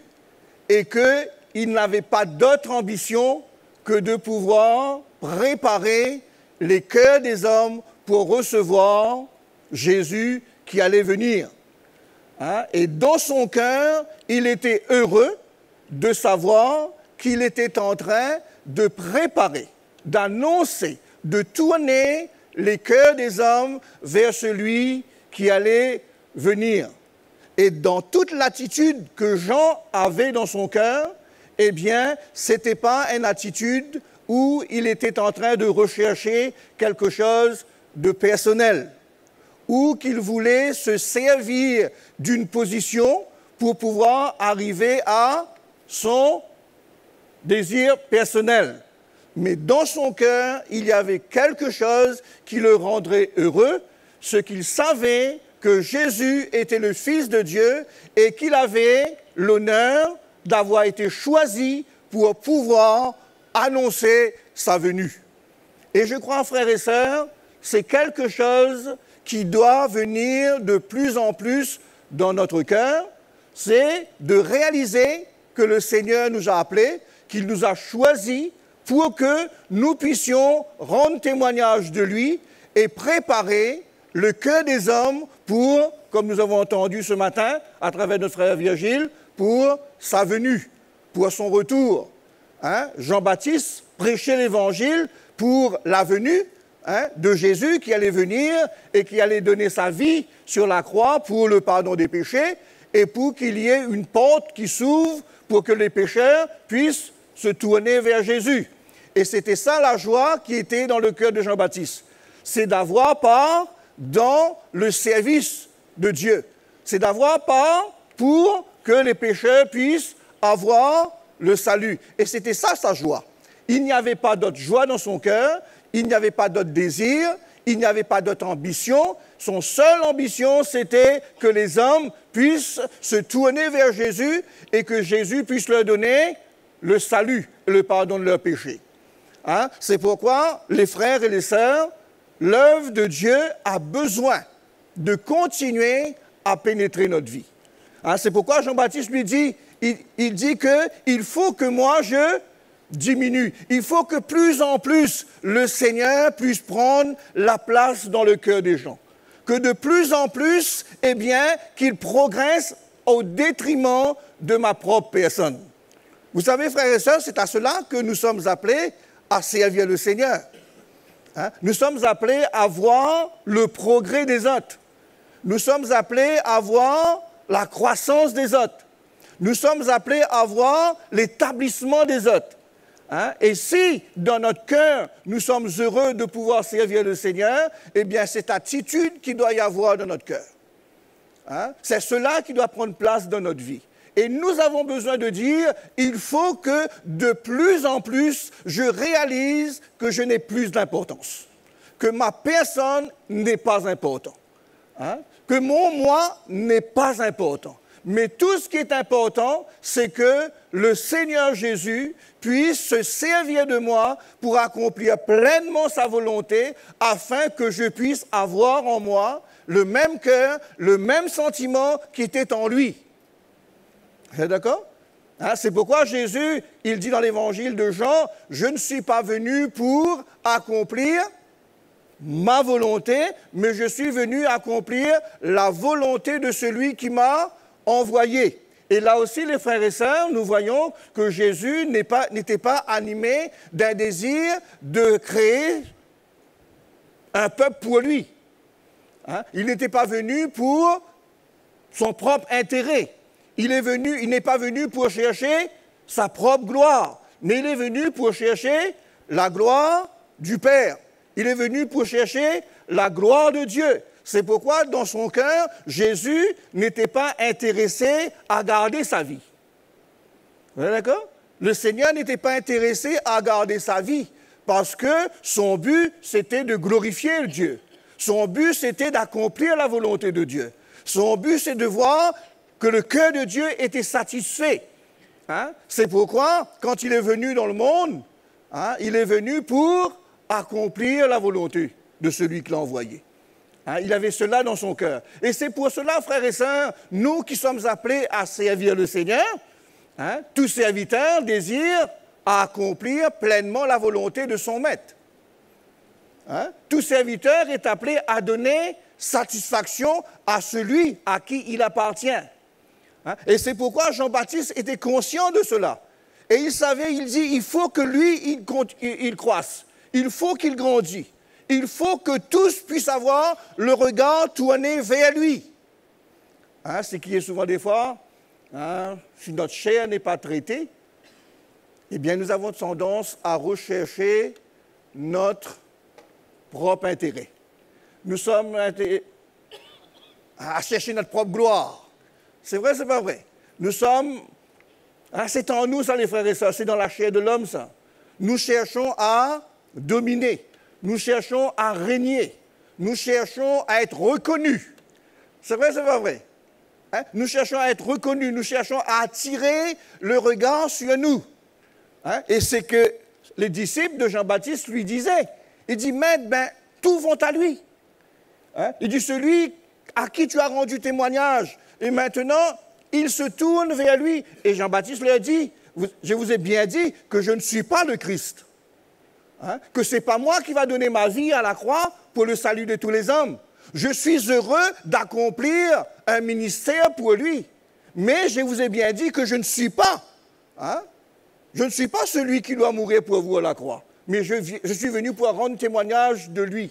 et qu'il n'avait pas d'autre ambition que de pouvoir préparer les cœurs des hommes pour recevoir Jésus qui allait venir. Et dans son cœur, il était heureux de savoir qu'il était en train de préparer, d'annoncer, de tourner les cœurs des hommes vers celui qui allait venir. Et dans toute l'attitude que Jean avait dans son cœur, eh bien, ce n'était pas une attitude où il était en train de rechercher quelque chose de personnel, ou qu'il voulait se servir d'une position pour pouvoir arriver à son désir personnel. Mais dans son cœur, il y avait quelque chose qui le rendrait heureux, ce qu'il savait que Jésus était le Fils de Dieu et qu'il avait l'honneur d'avoir été choisi pour pouvoir annoncer sa venue. Et je crois, frères et sœurs, c'est quelque chose qui doit venir de plus en plus dans notre cœur, c'est de réaliser que le Seigneur nous a appelés, qu'il nous a choisis pour que nous puissions rendre témoignage de lui et préparer le cœur des hommes pour, comme nous avons entendu ce matin à travers notre frère Virgile, pour sa venue, pour son retour. Jean-Baptiste prêchait l'évangile pour la venue de Jésus qui allait venir et qui allait donner sa vie sur la croix pour le pardon des péchés et pour qu'il y ait une porte qui s'ouvre pour que les pécheurs puissent se tourner vers Jésus. Et c'était ça la joie qui était dans le cœur de Jean-Baptiste. C'est d'avoir part dans le service de Dieu. C'est d'avoir part pour que les pécheurs puissent avoir le salut. Et c'était ça sa joie. Il n'y avait pas d'autre joie dans son cœur, il n'y avait pas d'autre désir, il n'y avait pas d'autre ambition. Son seule ambition, c'était que les hommes puissent se tourner vers Jésus et que Jésus puisse leur donner le salut, le pardon de leurs péchés. C'est pourquoi, les frères et les sœurs, l'œuvre de Dieu a besoin de continuer à pénétrer notre vie. C'est pourquoi Jean-Baptiste lui dit, il dit qu'il faut que moi je diminue. Il faut que plus en plus le Seigneur puisse prendre la place dans le cœur des gens. Que de plus en plus, qu'il progresse au détriment de ma propre personne. Vous savez, frères et sœurs, c'est à cela que nous sommes appelés à servir le Seigneur. Nous sommes appelés à voir le progrès des autres. Nous sommes appelés à voir la croissance des autres. Nous sommes appelés à voir l'établissement des autres. Et si, dans notre cœur, nous sommes heureux de pouvoir servir le Seigneur, cette attitude qu'il doit y avoir dans notre cœur. C'est cela qui doit prendre place dans notre vie. Et nous avons besoin de dire, il faut que de plus en plus, je réalise que je n'ai plus d'importance, que ma personne n'est pas importante, que mon moi n'est pas important. Mais tout ce qui est important, c'est que le Seigneur Jésus puisse se servir de moi pour accomplir pleinement sa volonté afin que je puisse avoir en moi le même cœur, le même sentiment qui était en lui. Vous êtes d'accord? C'est pourquoi Jésus, il dit dans l'évangile de Jean, « Je ne suis pas venu pour accomplir ma volonté, mais je suis venu accomplir la volonté de celui qui m'a envoyé. » Et là aussi, les frères et sœurs, nous voyons que Jésus n'était pas animé d'un désir de créer un peuple pour lui. Il n'était pas venu pour son propre intérêt. Il n'est pas venu pour chercher sa propre gloire, mais il est venu pour chercher la gloire du Père. Il est venu pour chercher la gloire de Dieu. C'est pourquoi, dans son cœur, Jésus n'était pas intéressé à garder sa vie. Vous êtes d'accord? Le Seigneur n'était pas intéressé à garder sa vie, parce que son but, c'était de glorifier Dieu. Son but, c'était d'accomplir la volonté de Dieu. Son but, c'est de voir que le cœur de Dieu était satisfait. C'est pourquoi, quand il est venu dans le monde, il est venu pour accomplir la volonté de celui qui l'a envoyé. Il avait cela dans son cœur. Et c'est pour cela, frères et sœurs, nous qui sommes appelés à servir le Seigneur, tout serviteur désire accomplir pleinement la volonté de son maître. Tout serviteur est appelé à donner satisfaction à celui à qui il appartient. Et c'est pourquoi Jean-Baptiste était conscient de cela. Et il savait, il dit, il faut que lui, il croisse. Il faut qu'il grandisse. Il faut que tous puissent avoir le regard tourné vers lui. Ce qui est souvent des fois, si notre chair n'est pas traitée, nous avons tendance à rechercher notre propre intérêt. Nous sommes à chercher notre propre gloire. C'est vrai, c'est pas vrai. Nous sommes... c'est en nous, ça, les frères et sœurs, c'est dans la chair de l'homme, ça. Nous cherchons à dominer. Nous cherchons à régner. Nous cherchons à être reconnus. C'est vrai, c'est pas vrai. Nous cherchons à être reconnus. Nous cherchons à attirer le regard sur nous. Et c'est que les disciples de Jean-Baptiste lui disaient. Il dit, Maître, tous vont à lui. Il dit, celui à qui tu as rendu témoignage, et maintenant, il se tourne vers lui. Et Jean-Baptiste leur dit, je vous ai bien dit que je ne suis pas le Christ. Hein, que ce n'est pas moi qui va donner ma vie à la croix pour le salut de tous les hommes. Je suis heureux d'accomplir un ministère pour lui. Mais je vous ai bien dit que je ne suis pas. Hein, je ne suis pas celui qui doit mourir pour vous à la croix. Mais je suis venu pour rendre témoignage de lui.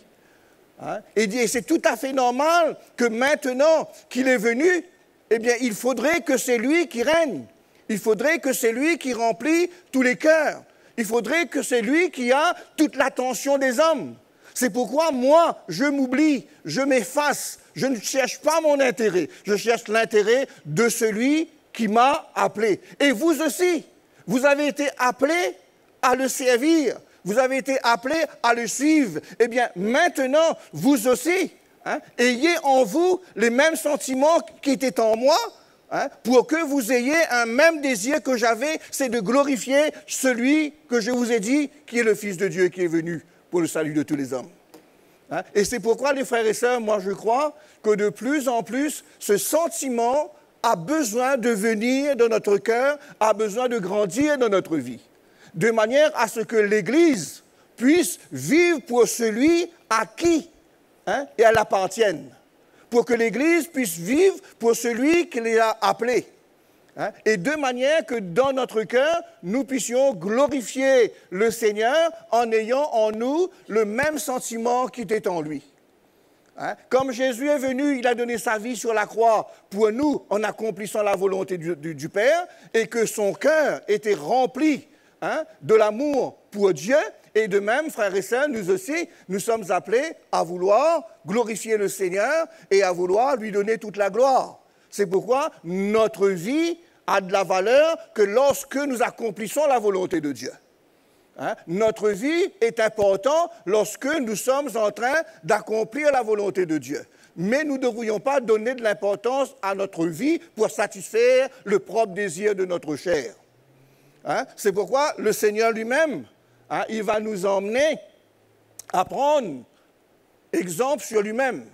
Hein, et c'est tout à fait normal que maintenant qu'il est venu, eh bien, il faudrait que c'est lui qui règne. Il faudrait que c'est lui qui remplit tous les cœurs. Il faudrait que c'est lui qui a toute l'attention des hommes. C'est pourquoi moi, je m'oublie, je m'efface, je ne cherche pas mon intérêt, je cherche l'intérêt de celui qui m'a appelé. Et vous aussi, vous avez été appelés à le servir, vous avez été appelés à le suivre. Eh bien, maintenant, vous aussi, hein, ayez en vous les mêmes sentiments qui étaient en moi, hein, pour que vous ayez un même désir que j'avais, c'est de glorifier celui que je vous ai dit, qui est le Fils de Dieu, qui est venu pour le salut de tous les hommes. Hein? Et c'est pourquoi, les frères et sœurs, moi je crois que de plus en plus, ce sentiment a besoin de venir dans notre cœur, a besoin de grandir dans notre vie, de manière à ce que l'Église puisse vivre pour celui à qui, hein, elle appartienne, pour que l'Église puisse vivre pour celui qui l'a appelé. Hein, et de manière que dans notre cœur, nous puissions glorifier le Seigneur en ayant en nous le même sentiment qui était en lui. Hein, comme Jésus est venu, il a donné sa vie sur la croix pour nous en accomplissant la volonté du Père, et que son cœur était rempli, hein, de l'amour pour Dieu. Et de même, frères et sœurs, nous aussi, nous sommes appelés à vouloir glorifier le Seigneur et à vouloir lui donner toute la gloire. C'est pourquoi notre vie a de la valeur que lorsque nous accomplissons la volonté de Dieu. Hein? Notre vie est importante lorsque nous sommes en train d'accomplir la volonté de Dieu. Mais nous ne devrions pas donner de l'importance à notre vie pour satisfaire le propre désir de notre chair. Hein? C'est pourquoi le Seigneur lui-même, hein, il va nous emmener à prendre exemple sur lui-même.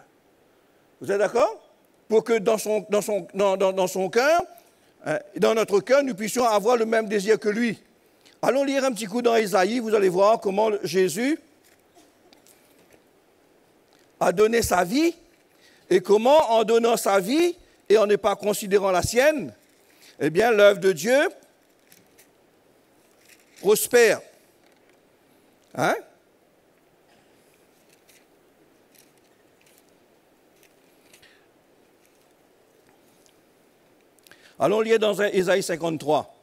Vous êtes d'accord? Pour que dans son cœur, dans notre cœur, nous puissions avoir le même désir que lui. Allons lire un petit coup dans Ésaïe, vous allez voir comment Jésus a donné sa vie, et comment en donnant sa vie, et en ne pas considérant la sienne, eh bien l'œuvre de Dieu prospère. Hein? Allons lire dans Ésaïe 53.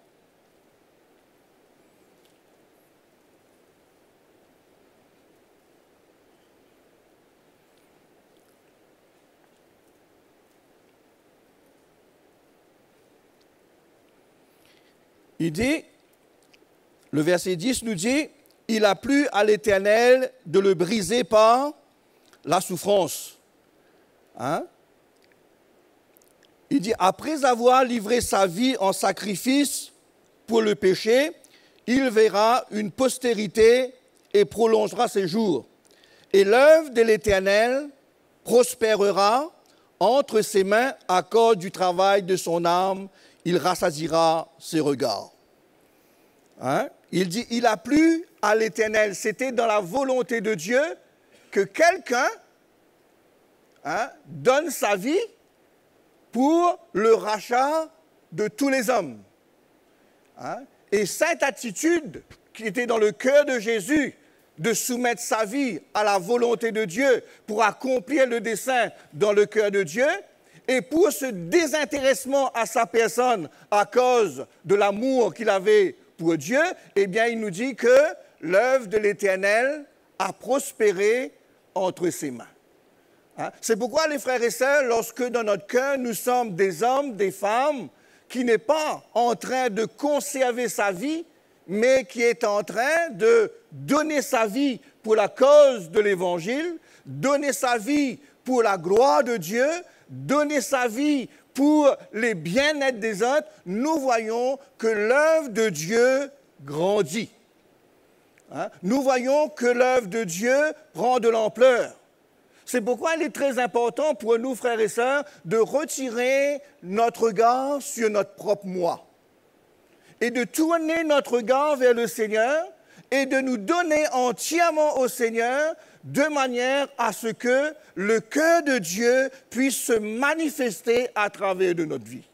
Il dit, le verset 10 nous dit, « Il a plu à l'Éternel de le briser par la souffrance. Hein? » Il dit, après avoir livré sa vie en sacrifice pour le péché, il verra une postérité et prolongera ses jours. Et l'œuvre de l'Éternel prospérera entre ses mains à cause du travail de son âme. Il rassasiera ses regards. Hein? Il dit, il a plu à l'Éternel. C'était dans la volonté de Dieu que quelqu'un, hein, donne sa vie pour le rachat de tous les hommes. Hein? Et cette attitude qui était dans le cœur de Jésus, de soumettre sa vie à la volonté de Dieu pour accomplir le dessein dans le cœur de Dieu, et pour ce désintéressement à sa personne à cause de l'amour qu'il avait pour Dieu, eh bien, il nous dit que l'œuvre de l'Éternel a prospéré entre ses mains. Hein? C'est pourquoi, les frères et sœurs, lorsque dans notre cœur, nous sommes des hommes, des femmes, qui n'est pas en train de conserver sa vie, mais qui est en train de donner sa vie pour la cause de l'Évangile, donner sa vie pour la gloire de Dieu, donner sa vie pour les bien-être des autres, nous voyons que l'œuvre de Dieu grandit. Hein? Nous voyons que l'œuvre de Dieu prend de l'ampleur. C'est pourquoi il est très important pour nous, frères et sœurs, de retirer notre regard sur notre propre moi et de tourner notre regard vers le Seigneur et de nous donner entièrement au Seigneur de manière à ce que le cœur de Dieu puisse se manifester à travers de notre vie.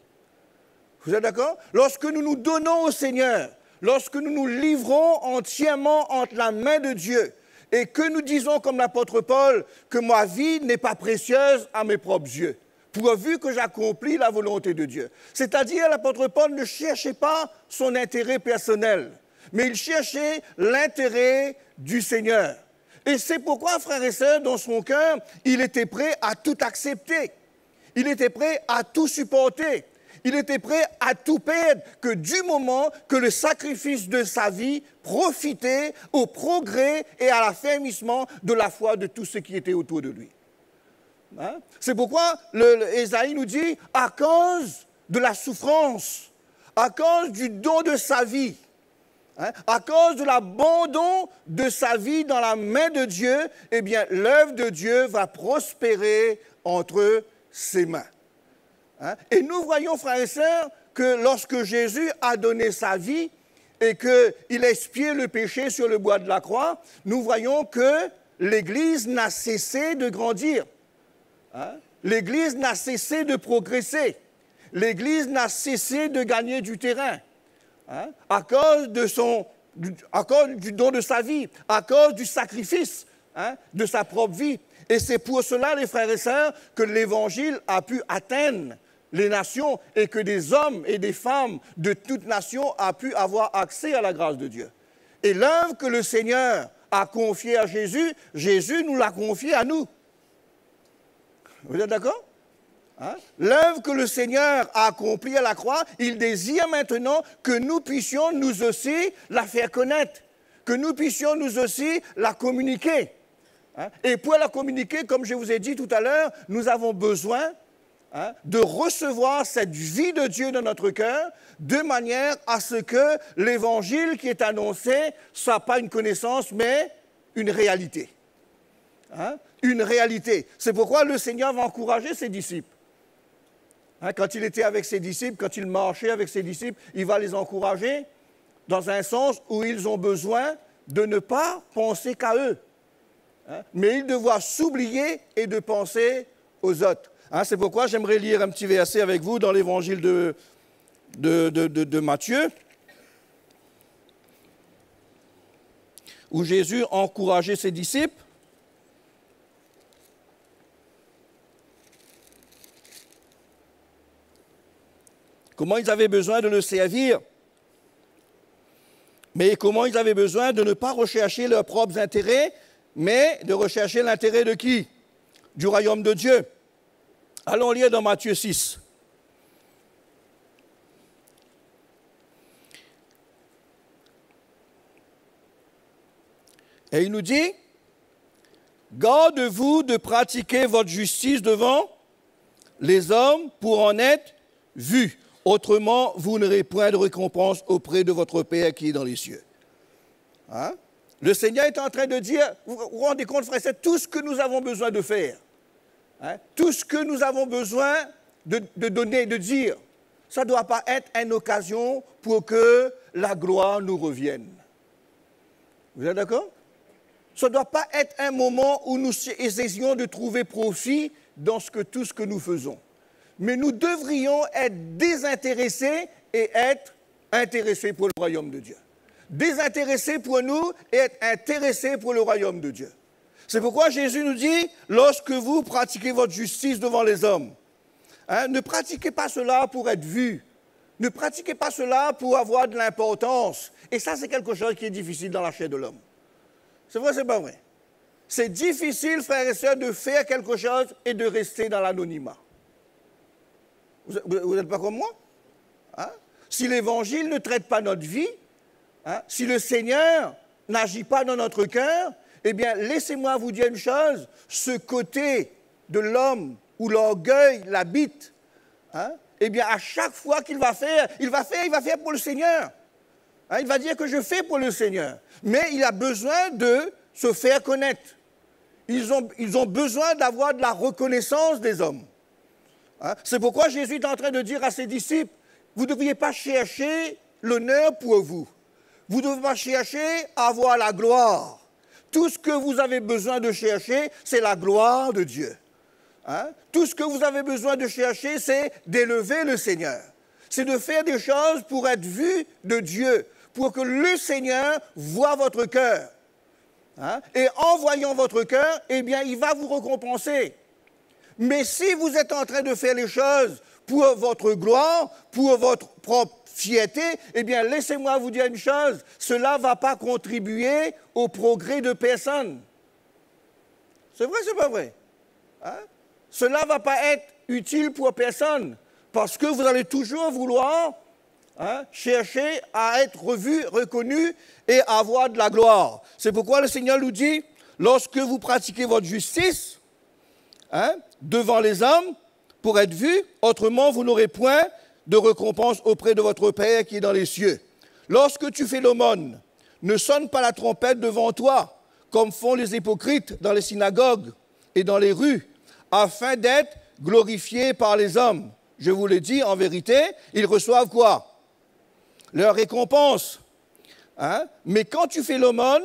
Vous êtes d'accord? Lorsque nous nous donnons au Seigneur, lorsque nous nous livrons entièrement entre la main de Dieu et que nous disons comme l'apôtre Paul que ma vie n'est pas précieuse à mes propres yeux, pourvu que j'accomplis la volonté de Dieu. C'est-à-dire, l'apôtre Paul ne cherchait pas son intérêt personnel, mais il cherchait l'intérêt du Seigneur. Et c'est pourquoi, frères et sœurs, dans son cœur, il était prêt à tout accepter. Il était prêt à tout supporter. Il était prêt à tout perdre, que du moment que le sacrifice de sa vie profitait au progrès et à l'affermissement de la foi de tout ce qui était autour de lui. Hein? C'est pourquoi Ésaïe nous dit, à cause de la souffrance, à cause du don de sa vie, hein, à cause de l'abandon de sa vie dans la main de Dieu, eh bien, l'œuvre de Dieu va prospérer entre ses mains. Hein? Et nous voyons, frères et sœurs, que lorsque Jésus a donné sa vie et qu'il a expié le péché sur le bois de la croix, nous voyons que l'Église n'a cessé de grandir. Hein? L'Église n'a cessé de progresser. L'Église n'a cessé de gagner du terrain. Hein? À cause du don de sa vie, à cause du sacrifice, hein, de sa propre vie. Et c'est pour cela, les frères et sœurs, que l'Évangile a pu atteindre les nations et que des hommes et des femmes de toutes nations ont pu avoir accès à la grâce de Dieu. Et l'œuvre que le Seigneur a confiée à Jésus, Jésus nous l'a confiée à nous. Vous êtes d'accord? Hein? L'œuvre que le Seigneur a accomplie à la croix, il désire maintenant que nous puissions nous aussi la faire connaître, que nous puissions nous aussi la communiquer. Hein? Et pour la communiquer, comme je vous ai dit tout à l'heure, nous avons besoin, hein, de recevoir cette vie de Dieu dans notre cœur, de manière à ce que l'évangile qui est annoncé ne soit pas une connaissance, mais une réalité. Hein? Une réalité. C'est pourquoi le Seigneur va encourager ses disciples. Hein, quand il était avec ses disciples, quand il marchait avec ses disciples, il va les encourager dans un sens où ils ont besoin de ne pas penser qu'à eux, hein, mais ils doivent s'oublier et de penser aux autres. Hein, c'est pourquoi j'aimerais lire un petit verset avec vous dans l'évangile de Matthieu, où Jésus encourageait ses disciples. Comment ils avaient besoin de le servir, mais comment ils avaient besoin de ne pas rechercher leurs propres intérêts, mais de rechercher l'intérêt de qui? Du royaume de Dieu. Allons lire dans Matthieu 6. Et il nous dit, « Gardez-vous de pratiquer votre justice devant les hommes pour en être vus. Autrement, vous n'aurez point de récompense auprès de votre Père qui est dans les cieux. » Hein? Le Seigneur est en train de dire, vous vous rendez compte, frère, c'est tout ce que nous avons besoin de faire. Hein? Tout ce que nous avons besoin de donner, de dire, ça ne doit pas être une occasion pour que la gloire nous revienne. Vous êtes d'accord? Ça ne doit pas être un moment où nous essayons de trouver profit dans tout ce que nous faisons. Mais nous devrions être désintéressés et être intéressés pour le royaume de Dieu. Désintéressés pour nous et être intéressés pour le royaume de Dieu. C'est pourquoi Jésus nous dit, lorsque vous pratiquez votre justice devant les hommes, hein, ne pratiquez pas cela pour être vu. Ne pratiquez pas cela pour avoir de l'importance. Et ça, c'est quelque chose qui est difficile dans la chair de l'homme. C'est vrai, c'est pas vrai. C'est difficile, frères et sœurs, de faire quelque chose et de rester dans l'anonymat. Vous n'êtes pas comme moi? Hein? Si l'Évangile ne traite pas notre vie, hein, si le Seigneur n'agit pas dans notre cœur, eh bien, laissez-moi vous dire une chose, ce côté de l'homme où l'orgueil l'habite, hein, eh bien, à chaque fois qu'il va faire, il va faire pour le Seigneur. Hein, il va dire que je fais pour le Seigneur. Mais il a besoin de se faire connaître. Ils ont besoin d'avoir de la reconnaissance des hommes. Hein? C'est pourquoi Jésus est en train de dire à ses disciples, vous ne devriez pas chercher l'honneur pour vous. vous ne devez pas chercher à avoir la gloire. Tout ce que vous avez besoin de chercher, c'est la gloire de Dieu. Hein? Tout ce que vous avez besoin de chercher, c'est d'élever le Seigneur. C'est de faire des choses pour être vu de Dieu, pour que le Seigneur voie votre cœur. Hein? Et en voyant votre cœur, eh bien, il va vous récompenser. Mais si vous êtes en train de faire les choses pour votre gloire, pour votre propre fierté, eh bien, laissez-moi vous dire une chose, cela ne va pas contribuer au progrès de personne. C'est vrai, c'est pas vrai? Hein? Cela ne va pas être utile pour personne, parce que vous allez toujours vouloir chercher à être revu, reconnu et avoir de la gloire. C'est pourquoi le Seigneur nous dit, lorsque vous pratiquez votre justice, devant les hommes, pour être vu, autrement vous n'aurez point de récompense auprès de votre Père qui est dans les cieux. Lorsque tu fais l'aumône, ne sonne pas la trompette devant toi, comme font les hypocrites dans les synagogues et dans les rues, afin d'être glorifiés par les hommes. Je vous le dis, en vérité, ils reçoivent quoi? Leur récompense. Mais quand tu fais l'aumône,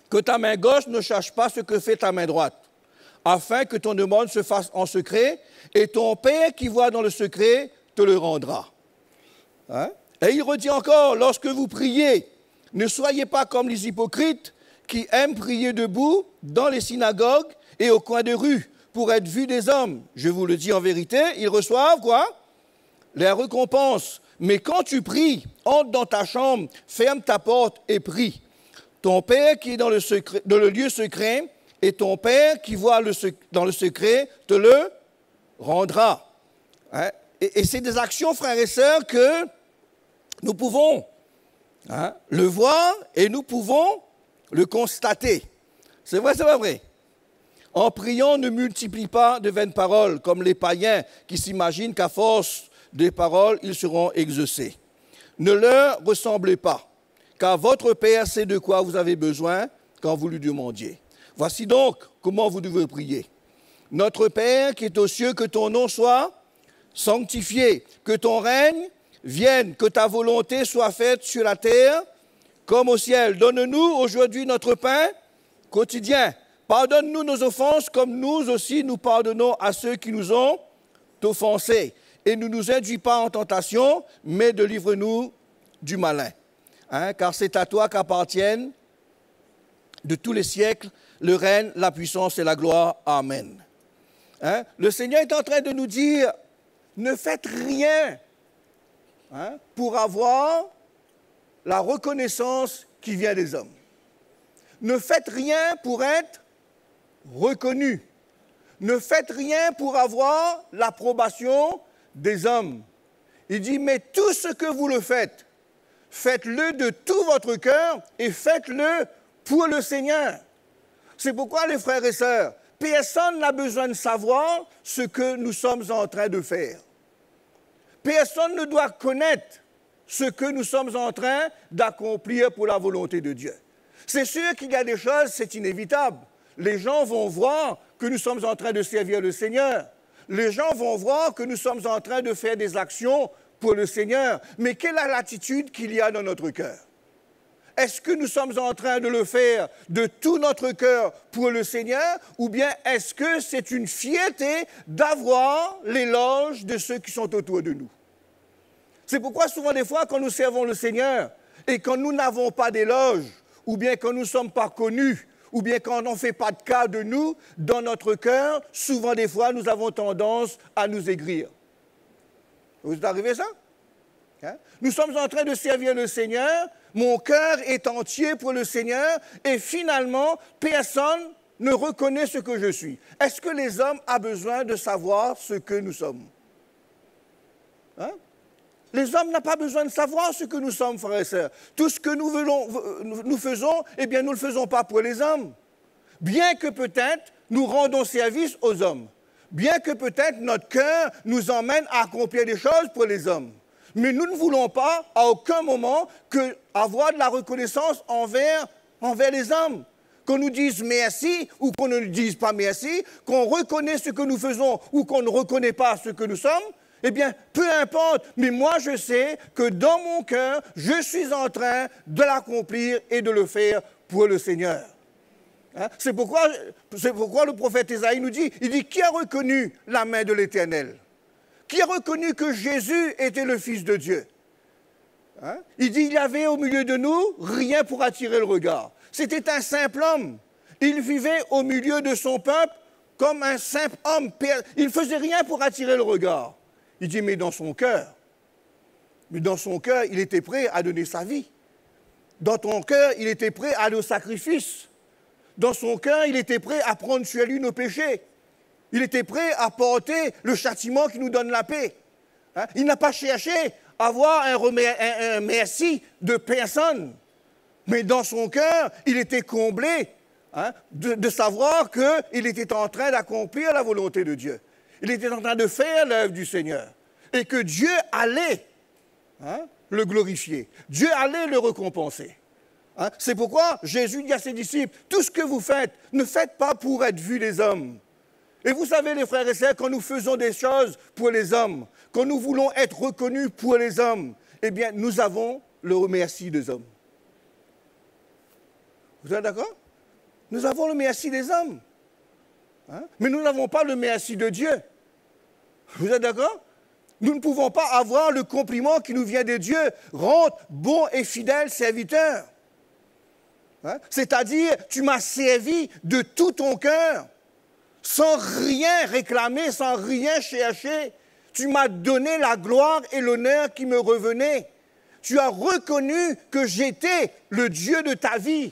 que ta main gauche ne cherche pas ce que fait ta main droite, afin que ton aumône se fasse en secret, et ton Père qui voit dans le secret te le rendra. Et il redit encore, lorsque vous priez, ne soyez pas comme les hypocrites qui aiment prier debout dans les synagogues et au coin des rues pour être vus des hommes. Je vous le dis en vérité, ils reçoivent quoi? Les récompenses. Mais quand tu pries, entre dans ta chambre, ferme ta porte et prie. Ton Père qui est dans le lieu secret, et ton Père qui voit dans le secret te le rendra. Et c'est des actions, frères et sœurs, que nous pouvons le voir et nous pouvons le constater. C'est vrai, c'est pas vrai? En priant, ne multiplie pas de vaines paroles, comme les païens qui s'imaginent qu'à force des paroles, ils seront exaucés. Ne leur ressemblez pas, car votre Père sait de quoi vous avez besoin quand vous lui demandiez. Voici donc comment vous devez prier. Notre Père qui est aux cieux, que ton nom soit sanctifié, que ton règne vienne, que ta volonté soit faite sur la terre comme au ciel. Donne-nous aujourd'hui notre pain quotidien. Pardonne-nous nos offenses comme nous aussi nous pardonnons à ceux qui nous ont offensés. Et ne nous induis pas en tentation, mais délivre-nous du malin. Car c'est à toi qu'appartiennent de tous les siècles le règne, la puissance et la gloire. Amen. Le Seigneur est en train de nous dire, ne faites rien pour avoir la reconnaissance qui vient des hommes. Ne faites rien pour être reconnu. Ne faites rien pour avoir l'approbation des hommes. Il dit, mais tout ce que vous le faites, faites-le de tout votre cœur et faites-le pour le Seigneur. C'est pourquoi, les frères et sœurs, personne n'a besoin de savoir ce que nous sommes en train de faire. Personne ne doit connaître ce que nous sommes en train d'accomplir pour la volonté de Dieu. C'est sûr qu'il y a des choses, c'est inévitable. Les gens vont voir que nous sommes en train de servir le Seigneur. Les gens vont voir que nous sommes en train de faire des actions pour le Seigneur. Mais quelle est l'attitude qu'il y a dans notre cœur? Est-ce que nous sommes en train de le faire de tout notre cœur pour le Seigneur, ou bien est-ce que c'est une fierté d'avoir l'éloge de ceux qui sont autour de nous? C'est pourquoi souvent des fois, quand nous servons le Seigneur et quand nous n'avons pas d'éloge, ou bien quand nous ne sommes pas connus, ou bien quand on ne fait pas de cas de nous, dans notre cœur, souvent des fois, nous avons tendance à nous aigrir. Vous êtes arrivé ça? Nous sommes en train de servir le Seigneur, mon cœur est entier pour le Seigneur, et finalement, personne ne reconnaît ce que je suis. Est-ce que les hommes ont besoin de savoir ce que nous sommes? Les hommes n'ont pas besoin de savoir ce que nous sommes, frères et sœurs. Tout ce que nous faisons, eh bien, nous ne le faisons pas pour les hommes. Bien que peut-être nous rendons service aux hommes. Bien que peut-être notre cœur nous emmène à accomplir des choses pour les hommes. Mais nous ne voulons pas, à aucun moment, avoir de la reconnaissance envers les hommes. Qu'on nous dise merci ou qu'on ne nous dise pas merci, qu'on reconnaisse ce que nous faisons ou qu'on ne reconnaît pas ce que nous sommes, Eh bien, peu importe, mais moi je sais que dans mon cœur, je suis en train de l'accomplir et de le faire pour le Seigneur. Hein? C'est pourquoi le prophète Ésaïe nous dit, il dit, qui a reconnu la main de l'Éternel? Qui a reconnu que Jésus était le Fils de Dieu? Hein? Il dit, il y avait au milieu de nous rien pour attirer le regard. C'était un simple homme. Il vivait au milieu de son peuple comme un simple homme. Il ne faisait rien pour attirer le regard. Il dit, mais dans son cœur, il était prêt à donner sa vie. Dans ton cœur, il était prêt à aller au sacrifice. Dans son cœur, il était prêt à prendre sur lui nos péchés. Il était prêt à porter le châtiment qui nous donne la paix. Hein? Il n'a pas cherché à avoir un merci de personne. Mais dans son cœur, il était comblé de savoir qu'il était en train d'accomplir la volonté de Dieu. Il était en train de faire l'œuvre du Seigneur. Et que Dieu allait le glorifier. Dieu allait le récompenser. Hein? C'est pourquoi Jésus dit à ses disciples, tout ce que vous faites, ne faites pas pour être vus des hommes. Et vous savez, les frères et sœurs, quand nous faisons des choses pour les hommes, quand nous voulons être reconnus pour les hommes, eh bien, nous avons le merci des hommes. Vous êtes d'accord? Nous avons le merci des hommes. Hein? Mais nous n'avons pas le merci de Dieu. Vous êtes d'accord? Nous ne pouvons pas avoir le compliment qui nous vient de Dieu. Rentre bon et fidèle serviteur. Hein? C'est-à-dire, tu m'as servi de tout ton cœur, sans rien réclamer, sans rien chercher. Tu m'as donné la gloire et l'honneur qui me revenaient. Tu as reconnu que j'étais le Dieu de ta vie.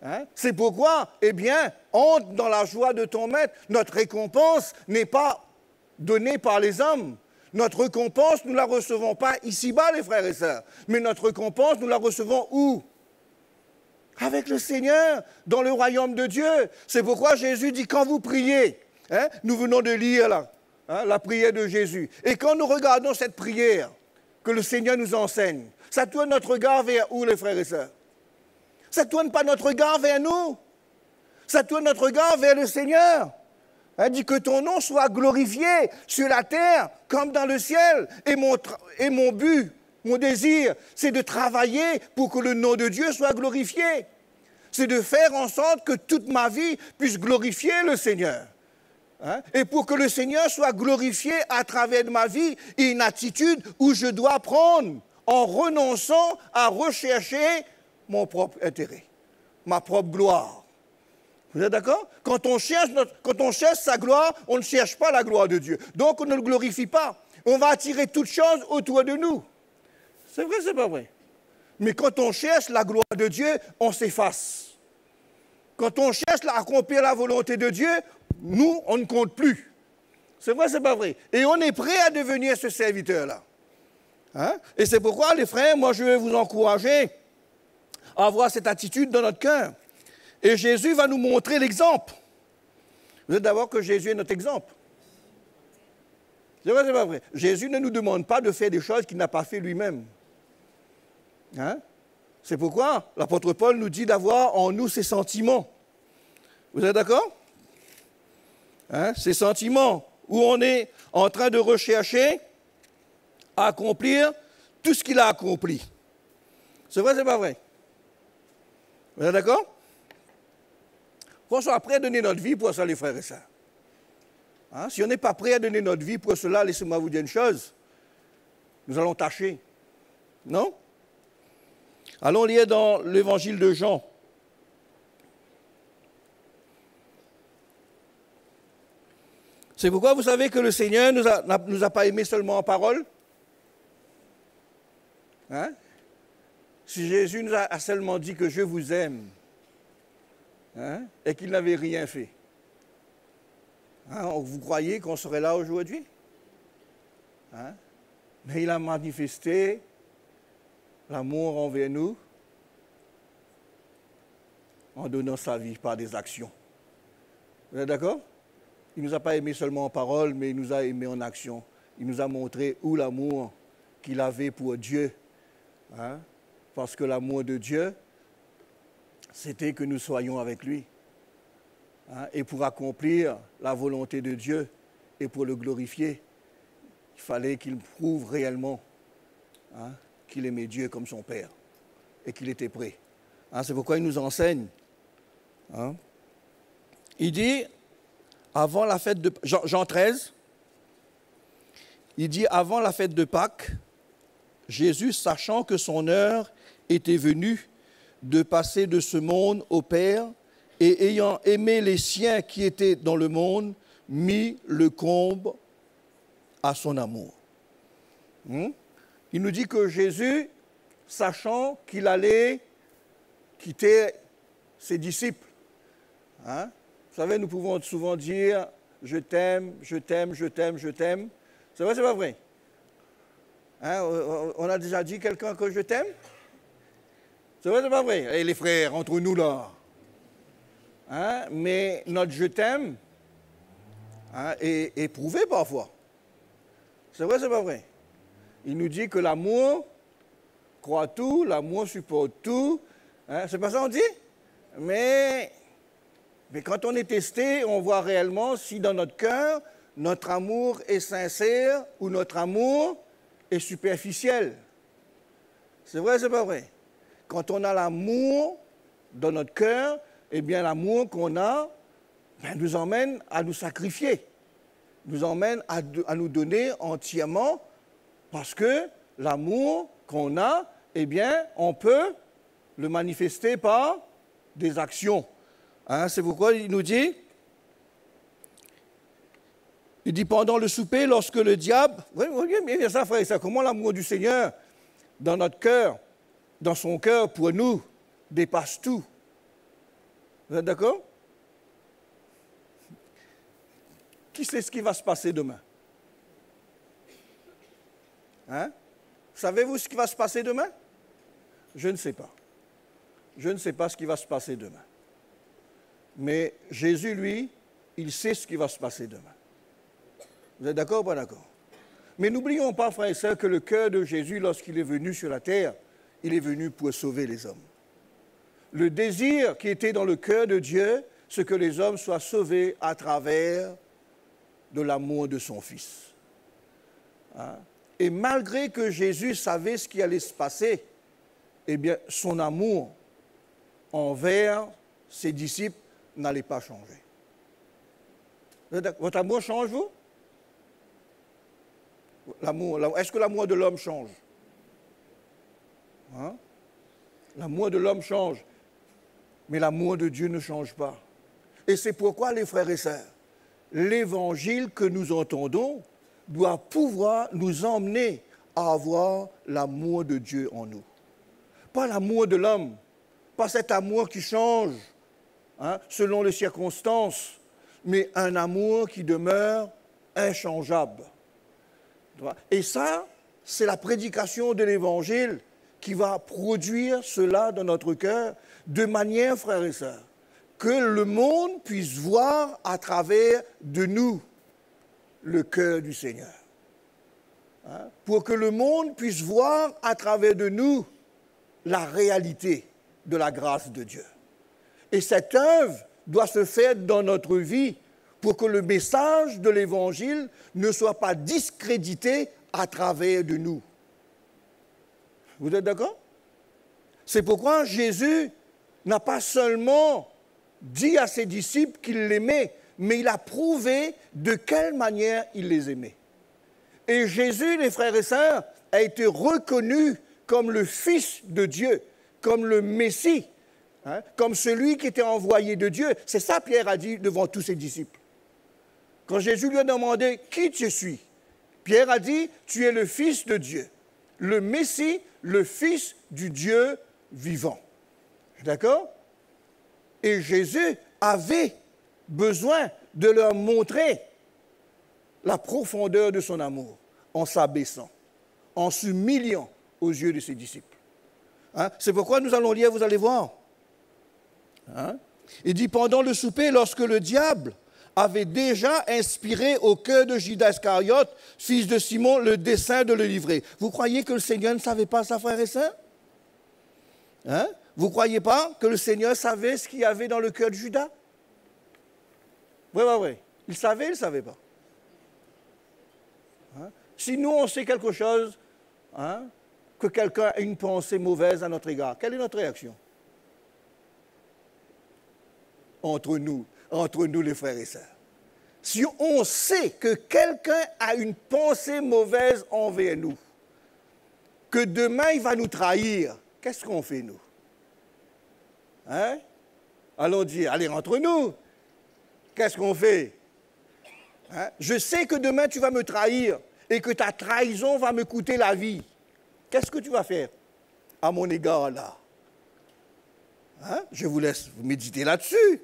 Hein? C'est pourquoi, eh bien, entre dans la joie de ton maître. Notre récompense n'est pas donnée par les hommes. Notre récompense, nous ne la recevons pas ici-bas, les frères et sœurs. Mais notre récompense, nous la recevons où? Avec le Seigneur, dans le royaume de Dieu. C'est pourquoi Jésus dit, quand vous priez, nous venons de lire là, la prière de Jésus. Et quand nous regardons cette prière que le Seigneur nous enseigne, ça tourne notre regard vers où, les frères et sœurs? Ça ne tourne pas notre regard vers nous. Ça tourne notre regard vers le Seigneur. Il dit que ton nom soit glorifié sur la terre comme dans le ciel. Et mon but, mon désir, c'est de travailler pour que le nom de Dieu soit glorifié. C'est de faire en sorte que toute ma vie puisse glorifier le Seigneur. Et pour que le Seigneur soit glorifié à travers de ma vie, il y a une attitude où je dois prendre en renonçant à rechercher mon propre intérêt, ma propre gloire. Vous êtes d'accord? Quand on cherche sa gloire, on ne cherche pas la gloire de Dieu. Donc on ne le glorifie pas. On va attirer toutes choses autour de nous. C'est vrai, c'est pas vrai? Mais quand on cherche la gloire de Dieu, on s'efface. Quand on cherche à accomplir la volonté de Dieu, nous, on ne compte plus. C'est vrai, c'est pas vrai? Et on est prêt à devenir ce serviteur-là. Et c'est pourquoi, les frères, moi je vais vous encourager à avoir cette attitude dans notre cœur. Et Jésus va nous montrer l'exemple. Vous êtes d'abord que Jésus est notre exemple. C'est vrai, c'est pas vrai? Jésus ne nous demande pas de faire des choses qu'il n'a pas fait lui-même. C'est pourquoi l'apôtre Paul nous dit d'avoir en nous ces sentiments. Vous êtes d'accord? Ces sentiments où on est en train de rechercher à accomplir tout ce qu'il a accompli. C'est vrai, c'est pas vrai? Vous êtes d'accord? Qu'on soit prêt à donner notre vie pour ça, les frères et sœurs. Si on n'est pas prêt à donner notre vie pour cela, laissez-moi vous dire une chose. Nous allons tâcher. Non? Allons lire dans l'évangile de Jean. C'est pourquoi vous savez que le Seigneur ne nous a pas aimés seulement en parole. Si Jésus nous a seulement dit que je vous aime, et qu'il n'avait rien fait, vous croyez qu'on serait là aujourd'hui? Mais il a manifesté l'amour envers nous en donnant sa vie par des actions. Vous êtes d'accord? Il ne nous a pas aimés seulement en parole, mais il nous a aimés en action. Il nous a montré où l'amour qu'il avait pour Dieu. Parce que l'amour de Dieu, c'était que nous soyons avec lui. Et pour accomplir la volonté de Dieu et pour le glorifier, il fallait qu'il prouve réellement qu'il aimait Dieu comme son Père et qu'il était prêt. C'est pourquoi il nous enseigne. Il dit, avant la fête de Jean 13, il dit, avant la fête de Pâques, Jésus, sachant que son heure était venue de passer de ce monde au Père, et ayant aimé les siens qui étaient dans le monde, mit le comble à son amour. Il nous dit que Jésus, sachant qu'il allait quitter ses disciples, vous savez, nous pouvons souvent dire « je t'aime, je t'aime, je t'aime, je t'aime ». C'est vrai, c'est pas vrai? On a déjà dit quelqu'un que je t'aime? C'est vrai, c'est pas vrai? Et les frères, entre nous là. Mais notre je t'aime est éprouvé parfois. C'est vrai, c'est pas vrai? Il nous dit que l'amour croit tout, l'amour supporte tout. C'est pas ça qu'on dit? Mais quand on est testé, on voit réellement si dans notre cœur, notre amour est sincère ou notre amour est superficiel. C'est vrai, c'est pas vrai? Quand on a l'amour dans notre cœur, eh bien l'amour qu'on a nous emmène à nous sacrifier, nous emmène à nous donner entièrement, parce que l'amour qu'on a, eh bien on peut le manifester par des actions. C'est pourquoi il nous dit, pendant le souper, lorsque le diable, oui, bien ça frère, c'est comment l'amour du Seigneur dans notre cœur, dans son cœur pour nous, dépasse tout. Vous êtes d'accord? Qui sait ce qui va se passer demain? Savez-vous ce qui va se passer demain? Je ne sais pas. Je ne sais pas ce qui va se passer demain. Mais Jésus, lui, il sait ce qui va se passer demain. Vous êtes d'accord ou pas d'accord? Mais n'oublions pas, frères et sœurs, que le cœur de Jésus, lorsqu'il est venu sur la terre, il est venu pour sauver les hommes. Le désir qui était dans le cœur de Dieu, c'est que les hommes soient sauvés à travers de l'amour de son Fils. Et malgré que Jésus savait ce qui allait se passer, eh bien, son amour envers ses disciples n'allait pas changer. Votre amour change, vous? Est-ce que l'amour de l'homme change? L'amour de l'homme change, mais l'amour de Dieu ne change pas. Et c'est pourquoi, les frères et sœurs, l'évangile que nous entendons doit pouvoir nous emmener à avoir l'amour de Dieu en nous. Pas l'amour de l'homme, pas cet amour qui change selon les circonstances, mais un amour qui demeure inchangeable. Et ça, c'est la prédication de l'évangile qui va produire cela dans notre cœur de manière, frères et sœurs, que le monde puisse voir à travers de nous le cœur du Seigneur. Pour que le monde puisse voir à travers de nous la réalité de la grâce de Dieu. Et cette œuvre doit se faire dans notre vie pour que le message de l'Évangile ne soit pas discrédité à travers de nous. Vous êtes d'accord? C'est pourquoi Jésus n'a pas seulement dit à ses disciples qu'il l'aimait, mais il a prouvé de quelle manière il les aimait. Et Jésus, les frères et sœurs, a été reconnu comme le Fils de Dieu, comme le Messie, comme celui qui était envoyé de Dieu. C'est ça Pierre a dit devant tous ses disciples. Quand Jésus lui a demandé « Qui tu suis ?» Pierre a dit « Tu es le Fils de Dieu, le Messie, le Fils du Dieu vivant. » D'accord? Et Jésus avait besoin de leur montrer la profondeur de son amour en s'abaissant, en s'humiliant aux yeux de ses disciples. C'est pourquoi nous allons lire, vous allez voir. Il dit, pendant le souper, lorsque le diable avait déjà inspiré au cœur de Judas Iscariote, fils de Simon, le dessein de le livrer. Vous croyez que le Seigneur ne savait pas ça, frères et sœurs? Vous ne croyez pas que le Seigneur savait ce qu'il y avait dans le cœur de Judas? Oui. Il savait, il ne savait pas. si nous, on sait quelque chose, hein, que quelqu'un a une pensée mauvaise à notre égard, quelle est notre réaction? Entre nous les frères et sœurs. Si on sait que quelqu'un a une pensée mauvaise envers nous, que demain il va nous trahir, qu'est-ce qu'on fait, nous? Hein? Allons dire, allez, entre nous, qu'est-ce qu'on fait? Hein? Je sais que demain tu vas me trahir et que ta trahison va me coûter la vie. Qu'est-ce que tu vas faire à mon égard là? Hein? Je vous laisse méditer là-dessus.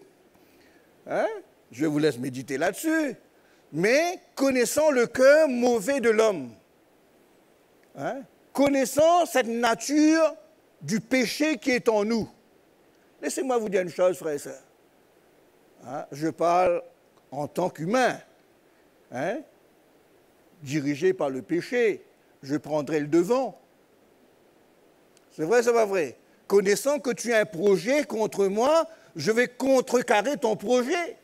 Hein? Je vous laisse méditer là-dessus. Mais connaissant le cœur mauvais de l'homme, hein? Connaissant cette nature du péché qui est en nous, laissez-moi vous dire une chose, frères et sœurs. Hein? Je parle en tant qu'humain, hein? Dirigé par le péché, je prendrai le devant. C'est vrai, c'est pas vrai? Connaissant que tu as un projet contre moi, je vais contrecarrer ton projet.